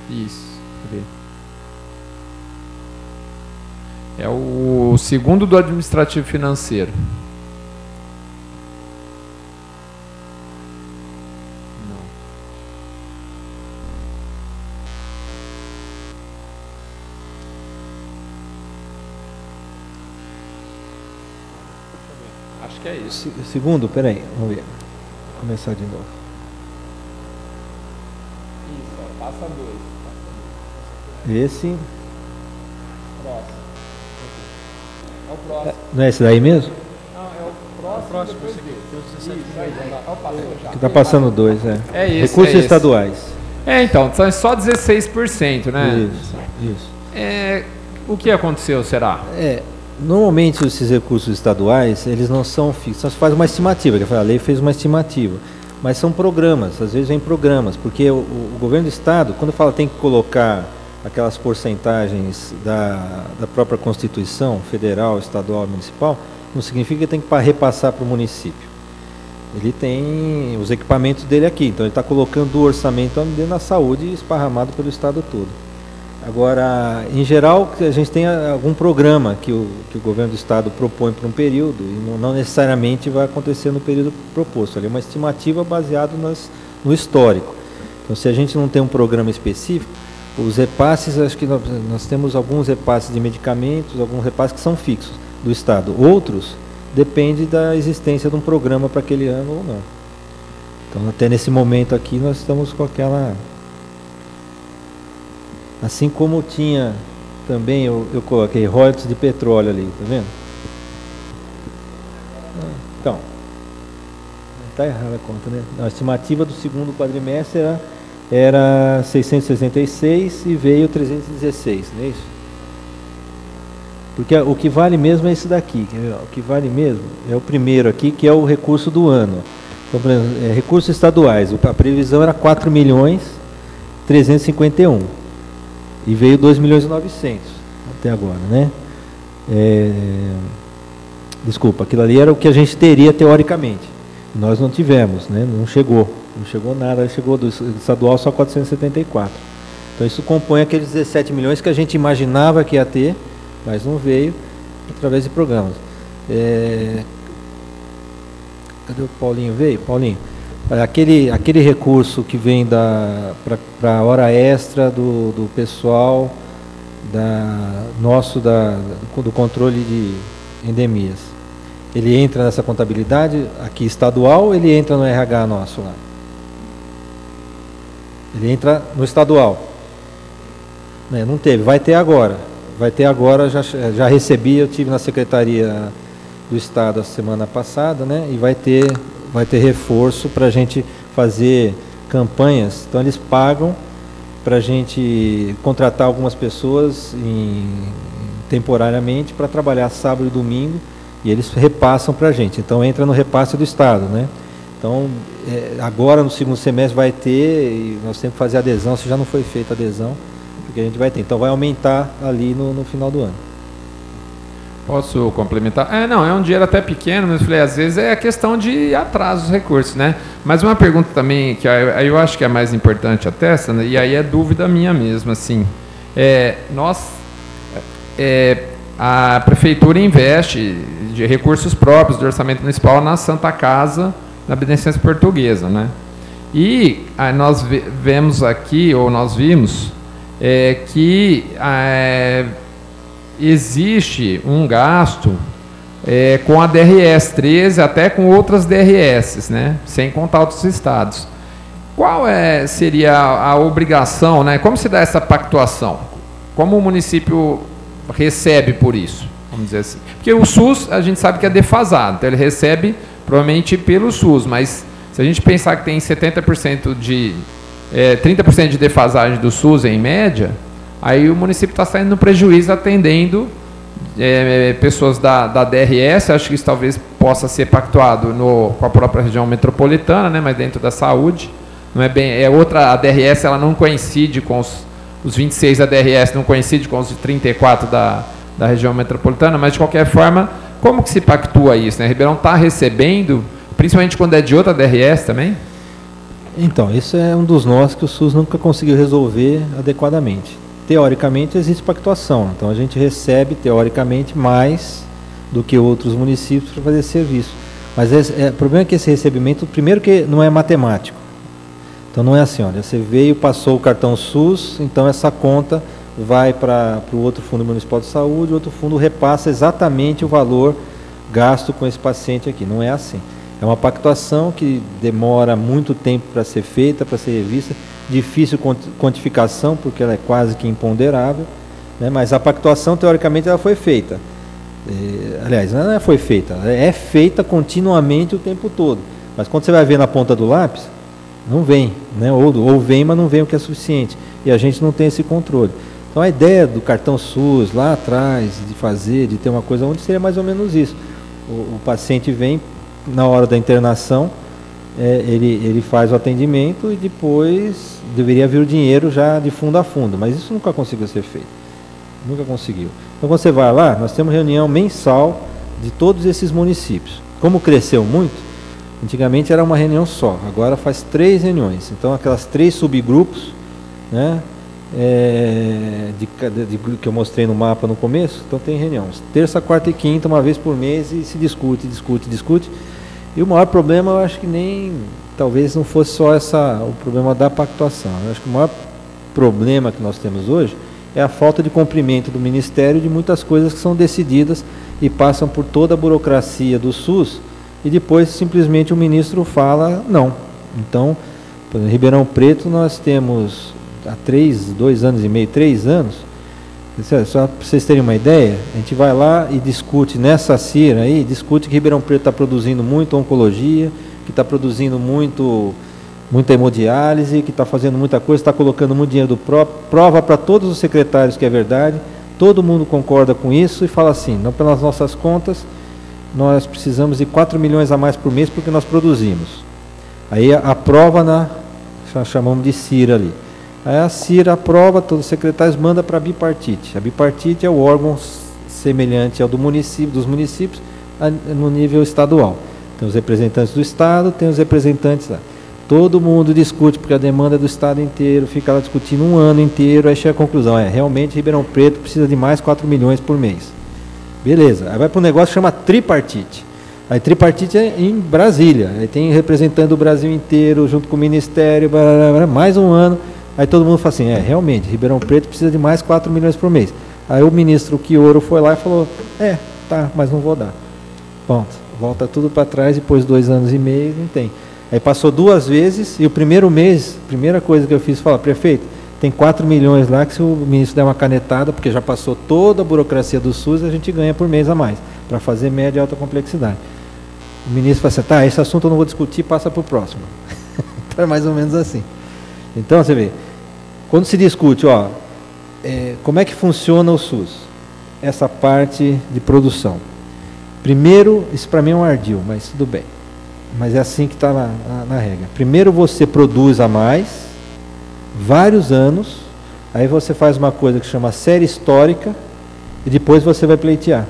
Isso, cadê? É o segundo do administrativo financeiro. Não. Acho que é isso. Segundo, peraí, vamos ver. Vou começar de novo. Isso, ó, passa 2. Esse. Próximo. É o próximo. Não é esse daí mesmo? Não, é o próximo. Depois Que está passando 2, É esse. Recursos estaduais. Então, são só 16%, né? Isso. O que aconteceu, será? Normalmente esses recursos estaduais, eles não são fixos, só se faz uma estimativa, a lei fez uma estimativa, mas são programas, às vezes vem programas, porque o governo do estado, quando fala tem que colocar aquelas porcentagens da própria Constituição Federal, Estadual e Municipal, não significa que tem que repassar para o município. Ele tem os equipamentos dele aqui, então ele está colocando o orçamento na saúde esparramado pelo estado todo. Agora, em geral, a gente tem algum programa que o governo do estado propõe para um período e não necessariamente vai acontecer no período proposto. Ali é uma estimativa baseada no histórico. Então, se a gente não tem um programa específico, os repasses, acho que nós temos alguns repasses de medicamentos, alguns repasses que são fixos do estado. Outros depende da existência de um programa para aquele ano ou não. Então, até nesse momento aqui, nós estamos com aquela... Assim como tinha também, eu coloquei royalties de petróleo ali, tá vendo? Então, está errada a conta, né? A estimativa do segundo quadrimestre era 666 e veio 316, não é isso? Porque o que vale mesmo é esse daqui, o que vale mesmo é o primeiro aqui, que é o recurso do ano. Então, por exemplo, recursos estaduais, a previsão era 4.351 e veio 2.900.000 até agora, né? Desculpa, aquilo ali era o que a gente teria teoricamente. Nós não tivemos, né? Não chegou nada, chegou do estadual só 474. Então isso compõe aqueles 17 milhões que a gente imaginava que ia ter, mas não veio através de programas. Cadê o Paulinho? Veio? Paulinho, aquele recurso que vem para a hora extra do pessoal do controle de endemias, ele entra nessa contabilidade aqui estadual ou ele entra no RH nosso lá? Ele entra no estadual. Não teve, vai ter agora. Já recebi, eu tive na Secretaria do Estado a semana passada, né? E vai ter reforço para a gente fazer campanhas. Então eles pagam para a gente contratar algumas pessoas temporariamente para trabalhar sábado e domingo, e eles repassam para a gente. Então entra no repasse do Estado, né? Então agora no segundo semestre vai ter, e nós temos que fazer adesão, se já não foi feita adesão, porque a gente vai ter. Então vai aumentar ali no final do ano. Posso complementar? Não, é um dinheiro até pequeno, mas eu falei, às vezes é a questão de atraso dos recursos, né? Mas uma pergunta também, que aí eu acho que é mais importante até, Sandra, e aí é dúvida minha mesmo, assim. A Prefeitura investe de recursos próprios do orçamento municipal na Santa Casa, na Beneficência Portuguesa, né? E nós vemos aqui, ou nós vimos, que... existe um gasto com a DRS 13, até com outras DRS, né? Sem contar outros estados. Qual seria a obrigação, né? Como se dá essa pactuação? Como o município recebe por isso? Vamos dizer assim. Porque o SUS, a gente sabe que é defasado, então ele recebe provavelmente pelo SUS, mas se a gente pensar que tem 70% 30% de defasagem do SUS em média, aí o município está saindo no prejuízo atendendo pessoas da DRS. Acho que isso talvez possa ser pactuado com a própria região metropolitana, né, mas dentro da saúde. Não é bem, a DRS ela não coincide com os 26 da DRS, não coincide com os 34 da região metropolitana, mas de qualquer forma, como que se pactua isso, né? Ribeirão está recebendo, principalmente quando é de outra DRS também? Então, isso é um dos nós que o SUS nunca conseguiu resolver adequadamente. Teoricamente existe pactuação, então a gente recebe teoricamente mais do que outros municípios para fazer serviço. Mas o problema é que esse recebimento, primeiro que não é matemático. Então não é assim, olha, você veio, passou o cartão SUS, então essa conta vai para o outro fundo municipal de saúde, o outro fundo repassa exatamente o valor gasto com esse paciente aqui. Não é assim. É uma pactuação que demora muito tempo para ser feita, para ser revista, difícil quantificação, porque ela é quase que imponderável, né? Mas a pactuação, teoricamente, ela foi feita. Aliás, ela não foi feita, ela é feita continuamente o tempo todo. Mas quando você vai ver na ponta do lápis, não vem, né? Ou vem, mas não vem o que é suficiente. E a gente não tem esse controle. Então a ideia do cartão SUS lá atrás, de ter uma coisa onde seria mais ou menos isso. O paciente vem na hora da internação, ele faz o atendimento e depois deveria vir o dinheiro já de fundo a fundo, mas isso nunca conseguiu ser feito. Nunca conseguiu. Então quando você vai lá, nós temos reunião mensal de todos esses municípios. Como cresceu muito, antigamente era uma reunião só, agora faz 3 reuniões. Então aquelas 3 subgrupos, né, que eu mostrei no mapa no começo, então tem reuniões. Terça, quarta e quinta, uma vez por mês, e se discute. E o maior problema, eu acho que talvez não fosse só o problema da pactuação. Eu acho que o maior problema que nós temos hoje é a falta de cumprimento do Ministério de muitas coisas que são decididas e passam por toda a burocracia do SUS, e depois simplesmente o ministro fala não. Então, por exemplo, em Ribeirão Preto nós temos há 2 anos e meio, 3 anos, só para vocês terem uma ideia, a gente vai lá e discute nessa CIR aí, discute que Ribeirão Preto está produzindo muito oncologia, que está produzindo muita hemodiálise, que está fazendo muita coisa, está colocando muito dinheiro do próprio, prova para todos os secretários que é verdade, todo mundo concorda com isso e fala assim, não, pelas nossas contas, nós precisamos de 4 milhões a mais por mês porque nós produzimos. Aí aprova chamamos de CIR ali. Aí a CIR aprova, todos os secretários mandam para a bipartite. A bipartite é o órgão semelhante ao dos municípios no nível estadual. Tem os representantes do Estado, tem os representantes lá. Todo mundo discute, porque a demanda é do Estado inteiro, fica lá discutindo um ano inteiro, aí chega a conclusão, realmente Ribeirão Preto precisa de mais 4 milhões por mês. Beleza, aí vai para um negócio que chama tripartite. Aí tripartite é em Brasília, aí tem representante do Brasil inteiro, junto com o Ministério, mais um ano. Aí todo mundo fala assim, realmente, Ribeirão Preto precisa de mais 4 milhões por mês. Aí o ministro Quioro foi lá e falou, tá, mas não vou dar. Pronto, volta tudo para trás, depois de 2 anos e meio, não tem. Aí passou 2 vezes, e o primeiro mês, a primeira coisa que eu fiz, falar, prefeito, tem 4 milhões lá que se o ministro der uma canetada, porque já passou toda a burocracia do SUS, a gente ganha por mês a mais, para fazer média e alta complexidade. O ministro falou assim, tá, esse assunto eu não vou discutir, passa para o próximo. Então é mais ou menos assim. Então, você vê, quando se discute, como é que funciona o SUS? Essa parte de produção. Primeiro, isso para mim é um ardil, mas tudo bem. Mas é assim que está na regra. Primeiro você produz a mais, vários anos, aí você faz uma coisa que chama série histórica, e depois você vai pleitear.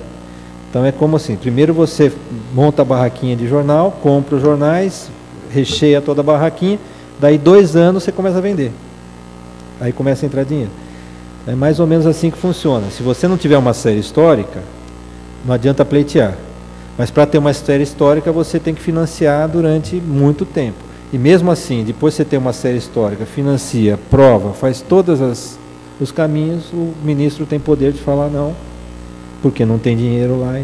Então é como assim, primeiro você monta a barraquinha de jornal, compra os jornais, recheia toda a barraquinha, daí 2 anos você começa a vender. Aí começa a entrar dinheiro. É mais ou menos assim que funciona. Se você não tiver uma série histórica, não adianta pleitear. Mas para ter uma série histórica, você tem que financiar durante muito tempo. E mesmo assim, depois você tem uma série histórica, financia, prova, faz todos os caminhos, o ministro tem poder de falar não, porque não tem dinheiro lá.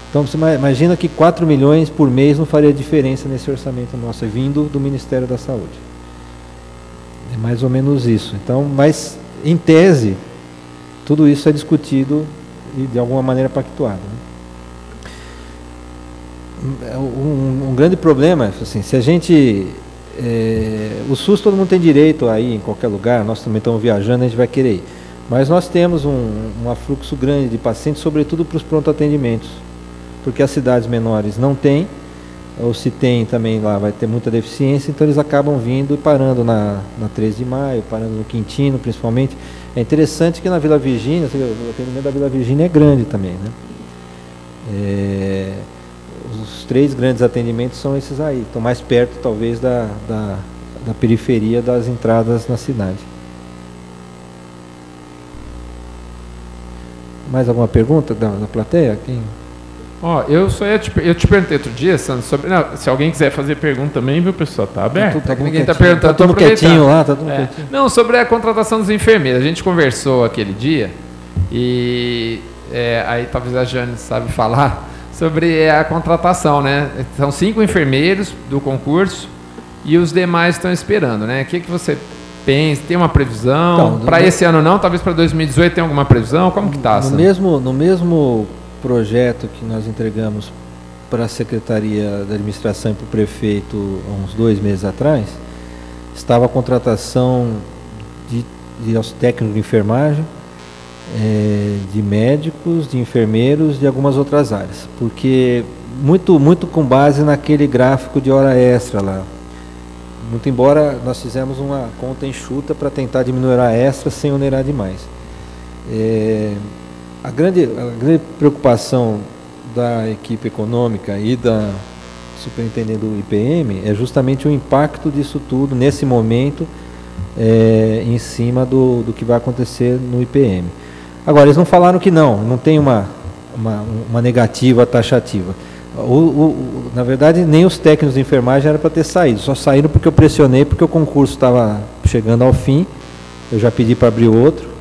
Então você imagina que 4 milhões por mês não faria diferença nesse orçamento nosso, vindo do Ministério da Saúde. É mais ou menos isso. Então, mas em tese, tudo isso é discutido e de alguma maneira pactuado, né? Um grande problema é assim, se a gente o SUS todo mundo tem direito a ir em qualquer lugar, nós também estamos viajando, a gente vai querer ir. Mas nós temos um afluxo grande de pacientes, sobretudo para os pronto-atendimentos, porque as cidades menores não têm, ou se tem também lá vai ter muita deficiência, então eles acabam vindo e parando na 13 de Maio, parando no Quintino principalmente. É interessante que na Vila Virgínia, o atendimento da Vila Virgínia é grande também, né? Os 3 grandes atendimentos são esses aí, estão mais perto talvez da periferia das entradas na cidade. Mais alguma pergunta da plateia? Eu te perguntei outro dia, Sandro, sobre. Não, se alguém quiser fazer pergunta também, viu, pessoal? Tá aberto. Ninguém está perguntando. Tá tudo quietinho lá, tá tudo quietinho. Não, sobre a contratação dos enfermeiros. A gente conversou aquele dia e aí talvez a Jane sabe falar sobre a contratação, né? São 5 enfermeiros do concurso e os demais estão esperando, né? O que você pensa? Tem uma previsão? Para esse ano não, talvez para 2018 tem alguma previsão? Como que está? No mesmo projeto que nós entregamos para a Secretaria da Administração e para o prefeito há uns 2 meses atrás, estava a contratação de técnicos de enfermagem, de médicos, de enfermeiros, de algumas outras áreas, porque muito com base naquele gráfico de hora extra lá. Muito embora nós fizemos uma conta enxuta para tentar diminuir a extra sem onerar demais. A grande preocupação da equipe econômica e da superintendente do IPM é justamente o impacto disso tudo nesse momento em cima do que vai acontecer no IPM. Agora, eles não falaram que não tem uma negativa taxativa. Na verdade, nem os técnicos de enfermagem eram para ter saído, só saíram porque eu pressionei, porque o concurso estava chegando ao fim, eu já pedi para abrir outro,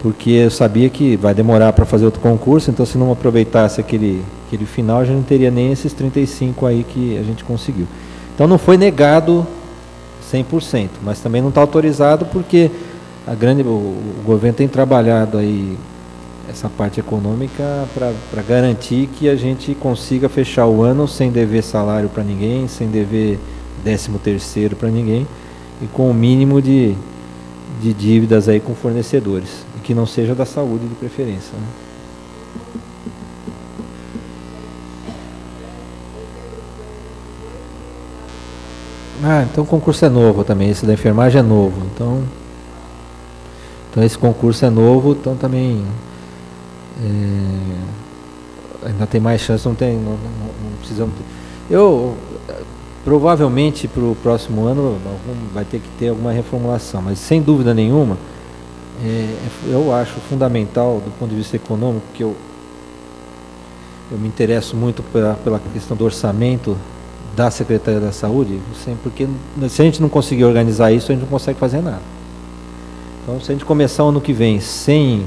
porque eu sabia que vai demorar para fazer outro concurso, então se não aproveitasse aquele final, já não teria nem esses 35 aí que a gente conseguiu. Então não foi negado 100%, mas também não está autorizado porque o governo tem trabalhado aí essa parte econômica para garantir que a gente consiga fechar o ano sem dever salário para ninguém, sem dever 13º para ninguém e com o mínimo de dívidas aí com fornecedores, e que não seja da saúde de preferência, né? Então o concurso é novo também, esse da enfermagem é novo, então esse concurso é novo, então também ainda tem mais chance, não precisamos provavelmente para o próximo ano vai ter que ter alguma reformulação, mas sem dúvida nenhuma, eu acho fundamental do ponto de vista econômico, que eu me interesso muito pela questão do orçamento da Secretaria da Saúde, porque se a gente não conseguir organizar isso, a gente não consegue fazer nada. Então, se a gente começar o ano que vem sem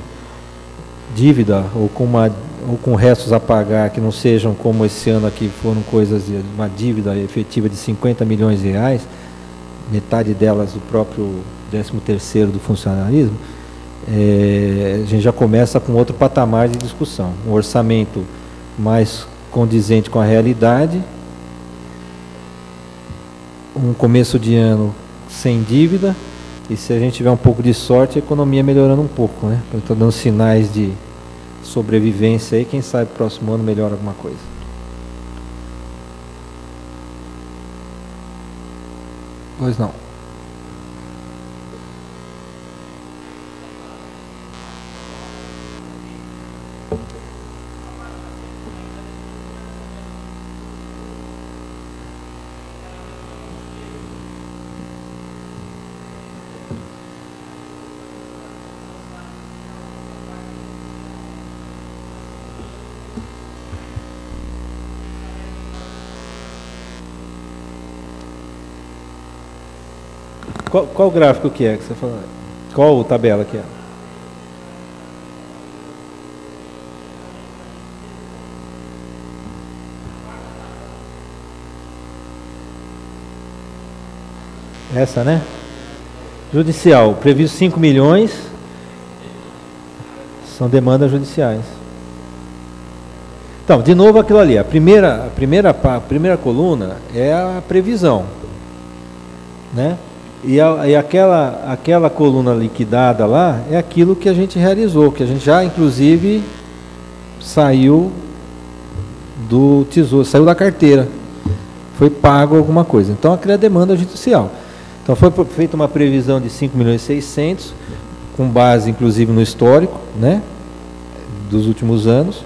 dívida ou com restos a pagar que não sejam como esse ano aqui foram coisas de uma dívida efetiva de 50 milhões de reais, metade delas do próprio 13º do funcionalismo, a gente já começa com outro patamar de discussão, um orçamento mais condizente com a realidade, um começo de ano sem dívida, e se a gente tiver um pouco de sorte, a economia melhorando um pouco, né? Eu estou dando sinais de sobrevivência aí, quem sabe próximo ano melhora alguma coisa. Pois não. Qual gráfico que é que você falou? Qual tabela que é? Essa, né? Judicial, previsto 5 milhões, são demandas judiciais. Então, de novo aquilo ali, a primeira coluna é a previsão. né? E aquela coluna liquidada lá é aquilo que a gente realizou, que a gente já, inclusive, saiu do tesouro, saiu da carteira, foi pago alguma coisa. Então, aquela é a demanda judicial. Então, foi feita uma previsão de 5.600.000, com base, inclusive, no histórico, né, dos últimos anos,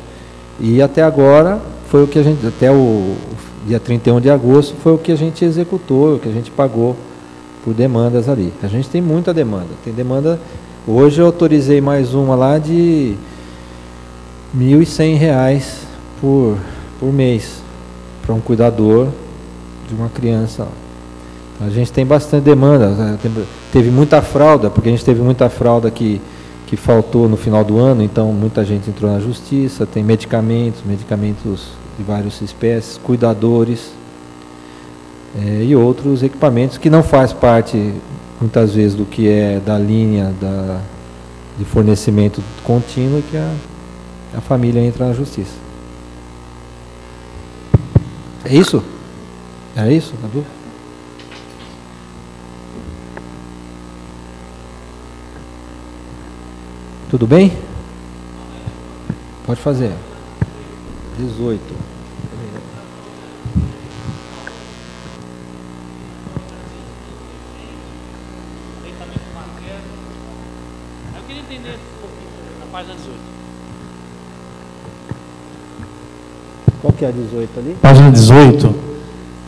e até agora, foi o que a gente, até o dia 31 de agosto, foi o que a gente executou, o que a gente pagou por demandas ali. A gente tem muita demanda. Tem demanda. Hoje eu autorizei mais uma lá de R$ 1.100 por mês para um cuidador de uma criança. A gente tem bastante demanda. Teve muita fraude, porque a gente teve muita fraude que faltou no final do ano, então muita gente entrou na justiça. Tem medicamentos de várias espécies, cuidadores, e outros equipamentos que não faz parte, muitas vezes, do que é da linha de fornecimento contínuo, e que a família entra na justiça. É isso? É isso, Cadu? Tudo bem? Pode fazer. 18. Eu queria entender um pouquinho na página 18. Qual que é a 18 ali? Página 18,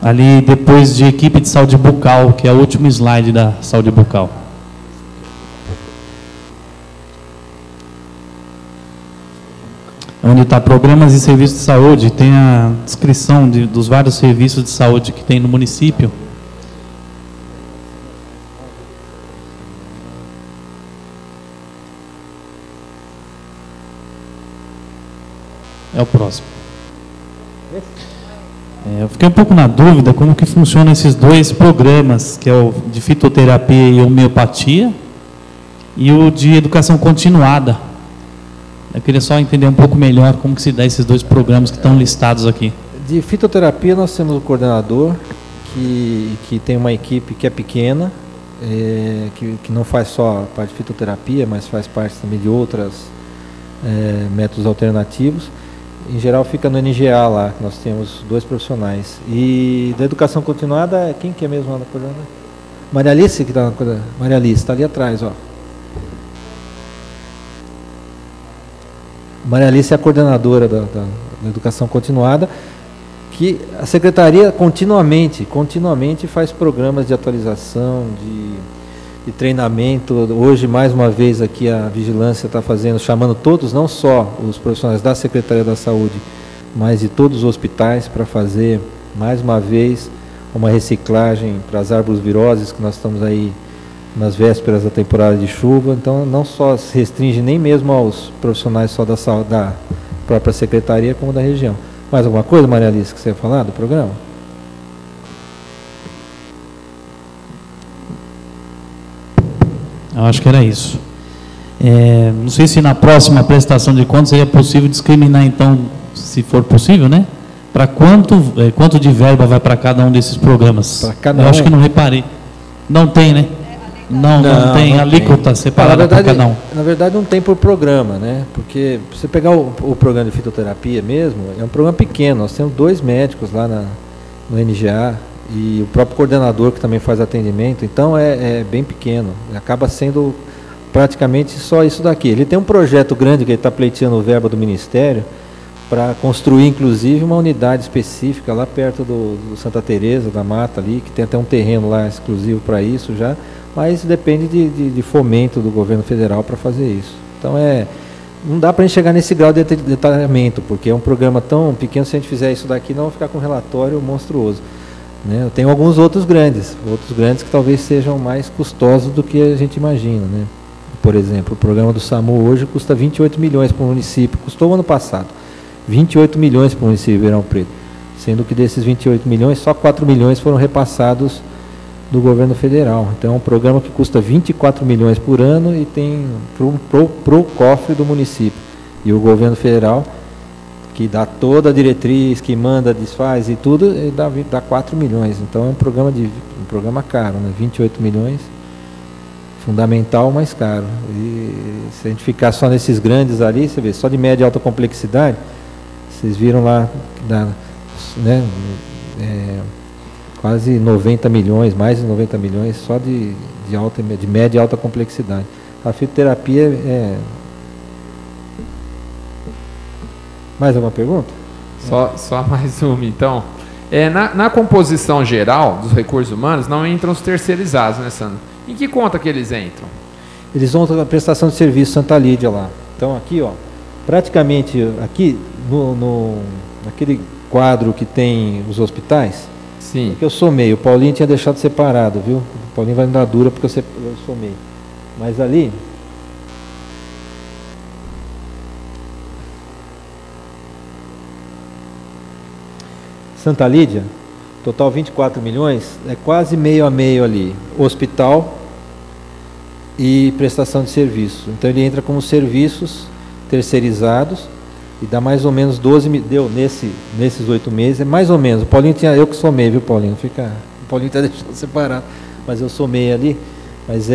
ali depois de equipe de saúde bucal, que é o último slide da saúde bucal. Onde está programas e serviços de saúde, tem a descrição dos vários serviços de saúde que tem no município. É o próximo. Eu fiquei um pouco na dúvida como que funcionam esses dois programas, que é o de fitoterapia e homeopatia, e o de educação continuada. Eu queria só entender um pouco melhor como que se dá esses dois programas que estão listados aqui. De fitoterapia nós temos o coordenador, que tem uma equipe que é pequena, que não faz só a parte de fitoterapia, mas faz parte também de outros métodos alternativos. Em geral fica no NGA lá, nós temos 2 profissionais. E da educação continuada, quem que é mesmo na coordenadora? Maria Alice, que está na coordenadora? Maria Alice, está ali atrás, ó. Maria Alice é a coordenadora da educação continuada, que a secretaria continuamente faz programas de atualização, de treinamento. Hoje, mais uma vez, aqui a vigilância está chamando todos, não só os profissionais da Secretaria da Saúde, mas de todos os hospitais, para fazer, mais uma vez, uma reciclagem para as arboviroses, que nós estamos aí nas vésperas da temporada de chuva. Então, não só se restringe nem mesmo aos profissionais só da própria secretaria, como da região. Mais alguma coisa, Maria Alice, que você ia falar do programa? Eu acho que era isso. Não sei se na próxima prestação de contas seria possível discriminar, então, se for possível, né? Para quanto de verba vai para cada um desses programas? Para cada um? Eu acho que não reparei. Não tem, né? Não tem alíquota separada para cada um. Na verdade, não tem por programa, né? Porque se você pegar o programa de fitoterapia mesmo, é um programa pequeno. Nós temos 2 médicos lá no NGA e o próprio coordenador que também faz atendimento. Então, é bem pequeno. Acaba sendo praticamente só isso daqui. Ele tem um projeto grande que ele está pleiteando verba do Ministério para construir, inclusive, uma unidade específica lá perto do Santa Teresa da Mata, ali, que tem até um terreno lá exclusivo para isso já. Mas depende de fomento do governo federal para fazer isso. Então, não dá para a gente chegar nesse grau de detalhamento, porque é um programa tão pequeno. Se a gente fizer isso daqui, não vai ficar com um relatório monstruoso, né? Eu tenho alguns outros grandes que talvez sejam mais custosos do que a gente imagina, né? Por exemplo, o programa do SAMU hoje custa 28 milhões para o município, custou o ano passado, 28 milhões para o município de Ribeirão Preto, sendo que desses 28 milhões, só 4 milhões foram repassados do governo federal. Então, é um programa que custa 24 milhões por ano e tem para o cofre do município. E o governo federal, que dá toda a diretriz, que manda, desfaz e tudo, e dá 4 milhões. Então é um programa caro, né? 28 milhões, fundamental, mas caro. E se a gente ficar só nesses grandes ali, você vê, só de média e alta complexidade, vocês viram lá, né, quase 90 milhões, mais de 90 milhões, só de média e alta complexidade. A fitoterapia Mais alguma pergunta? Só mais uma, então. Na composição geral dos recursos humanos, não entram os terceirizados, né, Sandro? Em que conta que eles entram? Eles vão na prestação de serviço Santa Lídia lá. Então aqui, ó, praticamente aqui, naquele quadro que tem os hospitais, sim, que eu somei, o Paulinho tinha deixado separado, viu? O Paulinho vai me dar dura porque eu somei. Mas ali... Santa Lídia, total 24 milhões, é quase meio a meio ali, hospital e prestação de serviço. Então ele entra como serviços terceirizados e dá mais ou menos 12 mil, deu nesses 8 meses, é mais ou menos, o Paulinho eu que somei, viu, Paulinho? O Paulinho está deixando separado, mas eu somei ali, mas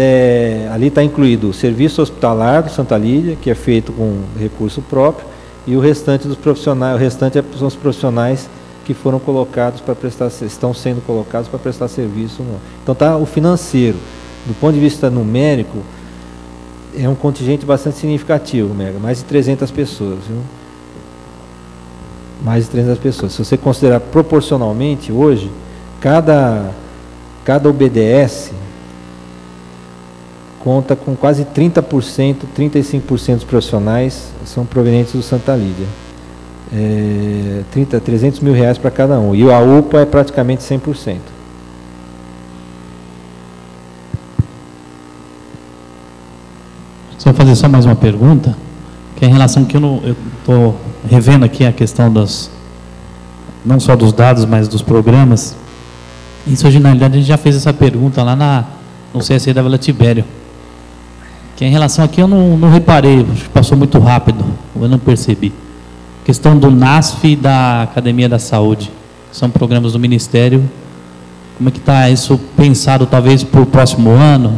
ali está incluído o serviço hospitalar do Santa Lídia, que é feito com recurso próprio, e o restante dos profissionais, são os profissionais que foram colocados para estão sendo colocados para prestar serviço. Então tá o financeiro, do ponto de vista numérico, é um contingente bastante significativo, mais de 300 pessoas, viu? Mais de 300 pessoas. Se você considerar proporcionalmente, hoje, cada UBDS conta com quase 30%, 35% dos profissionais são provenientes do Santa Lídia. 300 mil reais para cada um. E a UPA é praticamente 100%. Só fazer só mais uma pergunta, que é em relação que eu estou revendo aqui a questão não só dos dados, mas dos programas. Isso, hoje, na realidade, a gente já fez essa pergunta lá no CSE da Vila Tibério. Que em relação aqui eu não reparei, acho que passou muito rápido, eu não percebi. Questão do NASF e da Academia da Saúde, são programas do Ministério. Como é que está isso pensado, talvez, para o próximo ano,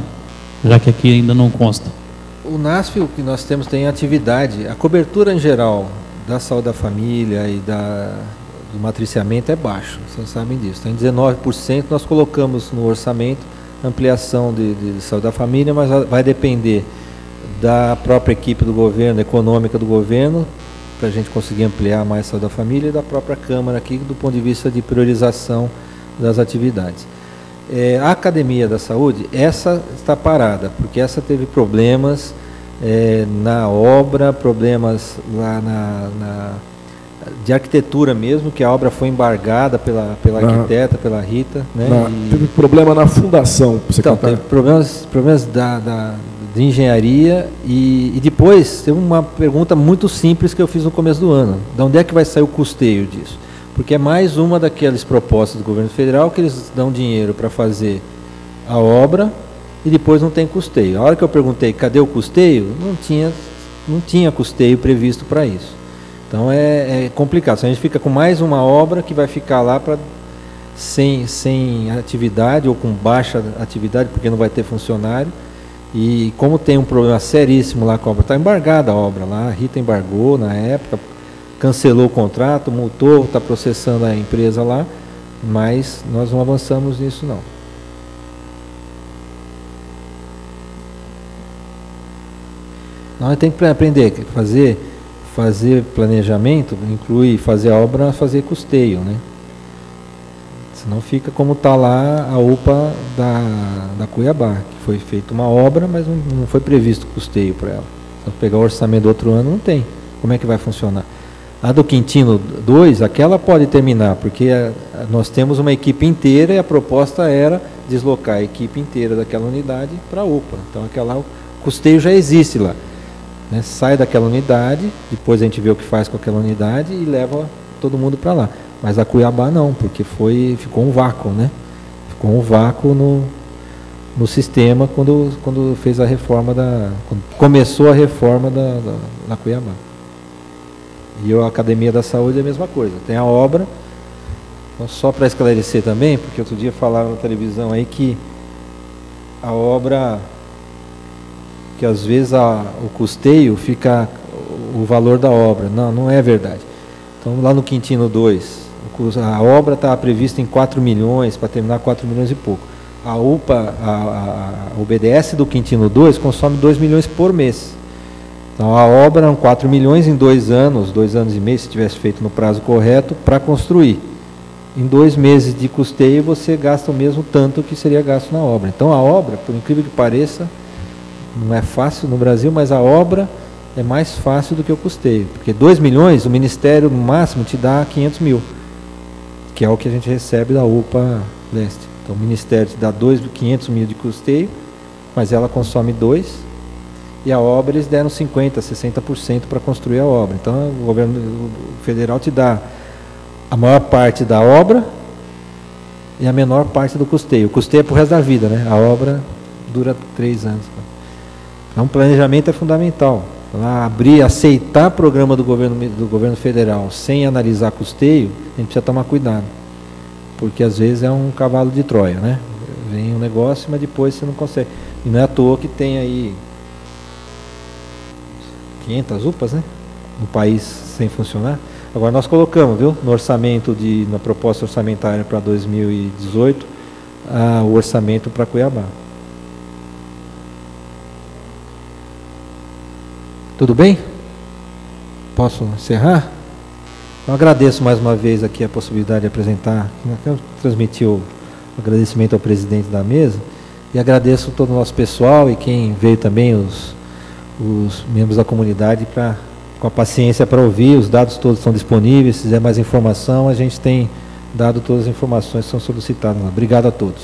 já que aqui ainda não consta? O NASF, o que nós temos, tem atividade, a cobertura em geral da saúde da família e do matriciamento é baixo, vocês sabem disso. Tem 19%, nós colocamos no orçamento ampliação de saúde da família, mas vai depender da própria equipe do governo, econômica do governo, para a gente conseguir ampliar mais a saúde da família, e da própria Câmara aqui, do ponto de vista de priorização das atividades. A Academia da Saúde, essa está parada, porque essa teve problemas na obra, problemas lá de arquitetura mesmo, que a obra foi embargada pela arquiteta, pela Rita. Né? Teve problema na fundação. Então, teve problemas de engenharia e depois teve uma pergunta muito simples que eu fiz no começo do ano. De onde é que vai sair o custeio disso? Porque é mais uma daquelas propostas do governo federal que eles dão dinheiro para fazer a obra e depois não tem custeio. A hora que eu perguntei cadê o custeio, não tinha custeio previsto para isso. Então é complicado. A gente fica com mais uma obra que vai ficar lá sem atividade ou com baixa atividade, porque não vai ter funcionário. E como tem um problema seríssimo lá com a obra, está embargada a obra lá, a Rita embargou na época, cancelou o contrato, multou, está processando a empresa lá, mas nós não avançamos nisso não. Nós temos que aprender a fazer planejamento, inclui fazer a obra, fazer custeio, né? Senão fica como está lá a UPA da Cuiabá, que foi feita uma obra, mas não foi previsto custeio para ela. Se pegar o orçamento do outro ano, não tem. Como é que vai funcionar? A do Quintino 2, aquela pode terminar, porque nós temos uma equipe inteira e a proposta era deslocar a equipe inteira daquela unidade para a UPA. Então o custeio já existe lá. Né? Sai daquela unidade, depois a gente vê o que faz com aquela unidade e leva todo mundo para lá. Mas a Cuiabá não, porque ficou um vácuo, né? Ficou um vácuo no sistema quando fez a reforma quando começou a reforma da Cuiabá. E a Academia da Saúde é a mesma coisa. Tem a obra, então, só para esclarecer também, porque outro dia falaram na televisão aí que a obra, que às vezes o custeio fica o valor da obra. Não, não é verdade. Então, lá no Quintino 2, a obra está prevista em 4 milhões, para terminar 4 milhões e pouco. A UPA, o BDS do Quintino 2 consome 2 milhões por mês. Então a obra eram 4 milhões em 2 anos e meio, se tivesse feito no prazo correto, para construir. Em 2 meses de custeio você gasta o mesmo tanto que seria gasto na obra. Então a obra, por incrível que pareça, não é fácil no Brasil, mas a obra é mais fácil do que o custeio. Porque 2 milhões, o Ministério no máximo te dá 500 mil, que é o que a gente recebe da UPA Leste. Então o Ministério te dá 500 mil de custeio, mas ela consome 2, e a obra eles deram 50%, 60% para construir a obra. Então o governo federal te dá a maior parte da obra e a menor parte do custeio. O custeio é para o resto da vida, né? A obra dura 3 anos. Então o planejamento é fundamental. Aceitar programa do governo federal sem analisar custeio, a gente precisa tomar cuidado. Porque às vezes é um cavalo de Troia, né? Vem um negócio, mas depois você não consegue. E não é à toa que tem aí 500 UPAs, né? No país sem funcionar. Agora nós colocamos, viu? No orçamento, na proposta orçamentária para 2018, o orçamento para Cuiabá. Tudo bem? Posso encerrar? Eu agradeço mais uma vez aqui a possibilidade de apresentar, eu transmitir o agradecimento ao presidente da mesa, e agradeço todo o nosso pessoal e quem veio também, os membros da comunidade, com a paciência para ouvir. Os dados todos estão disponíveis. Se quiser mais informação, a gente tem dado todas as informações que são solicitadas. Obrigado a todos.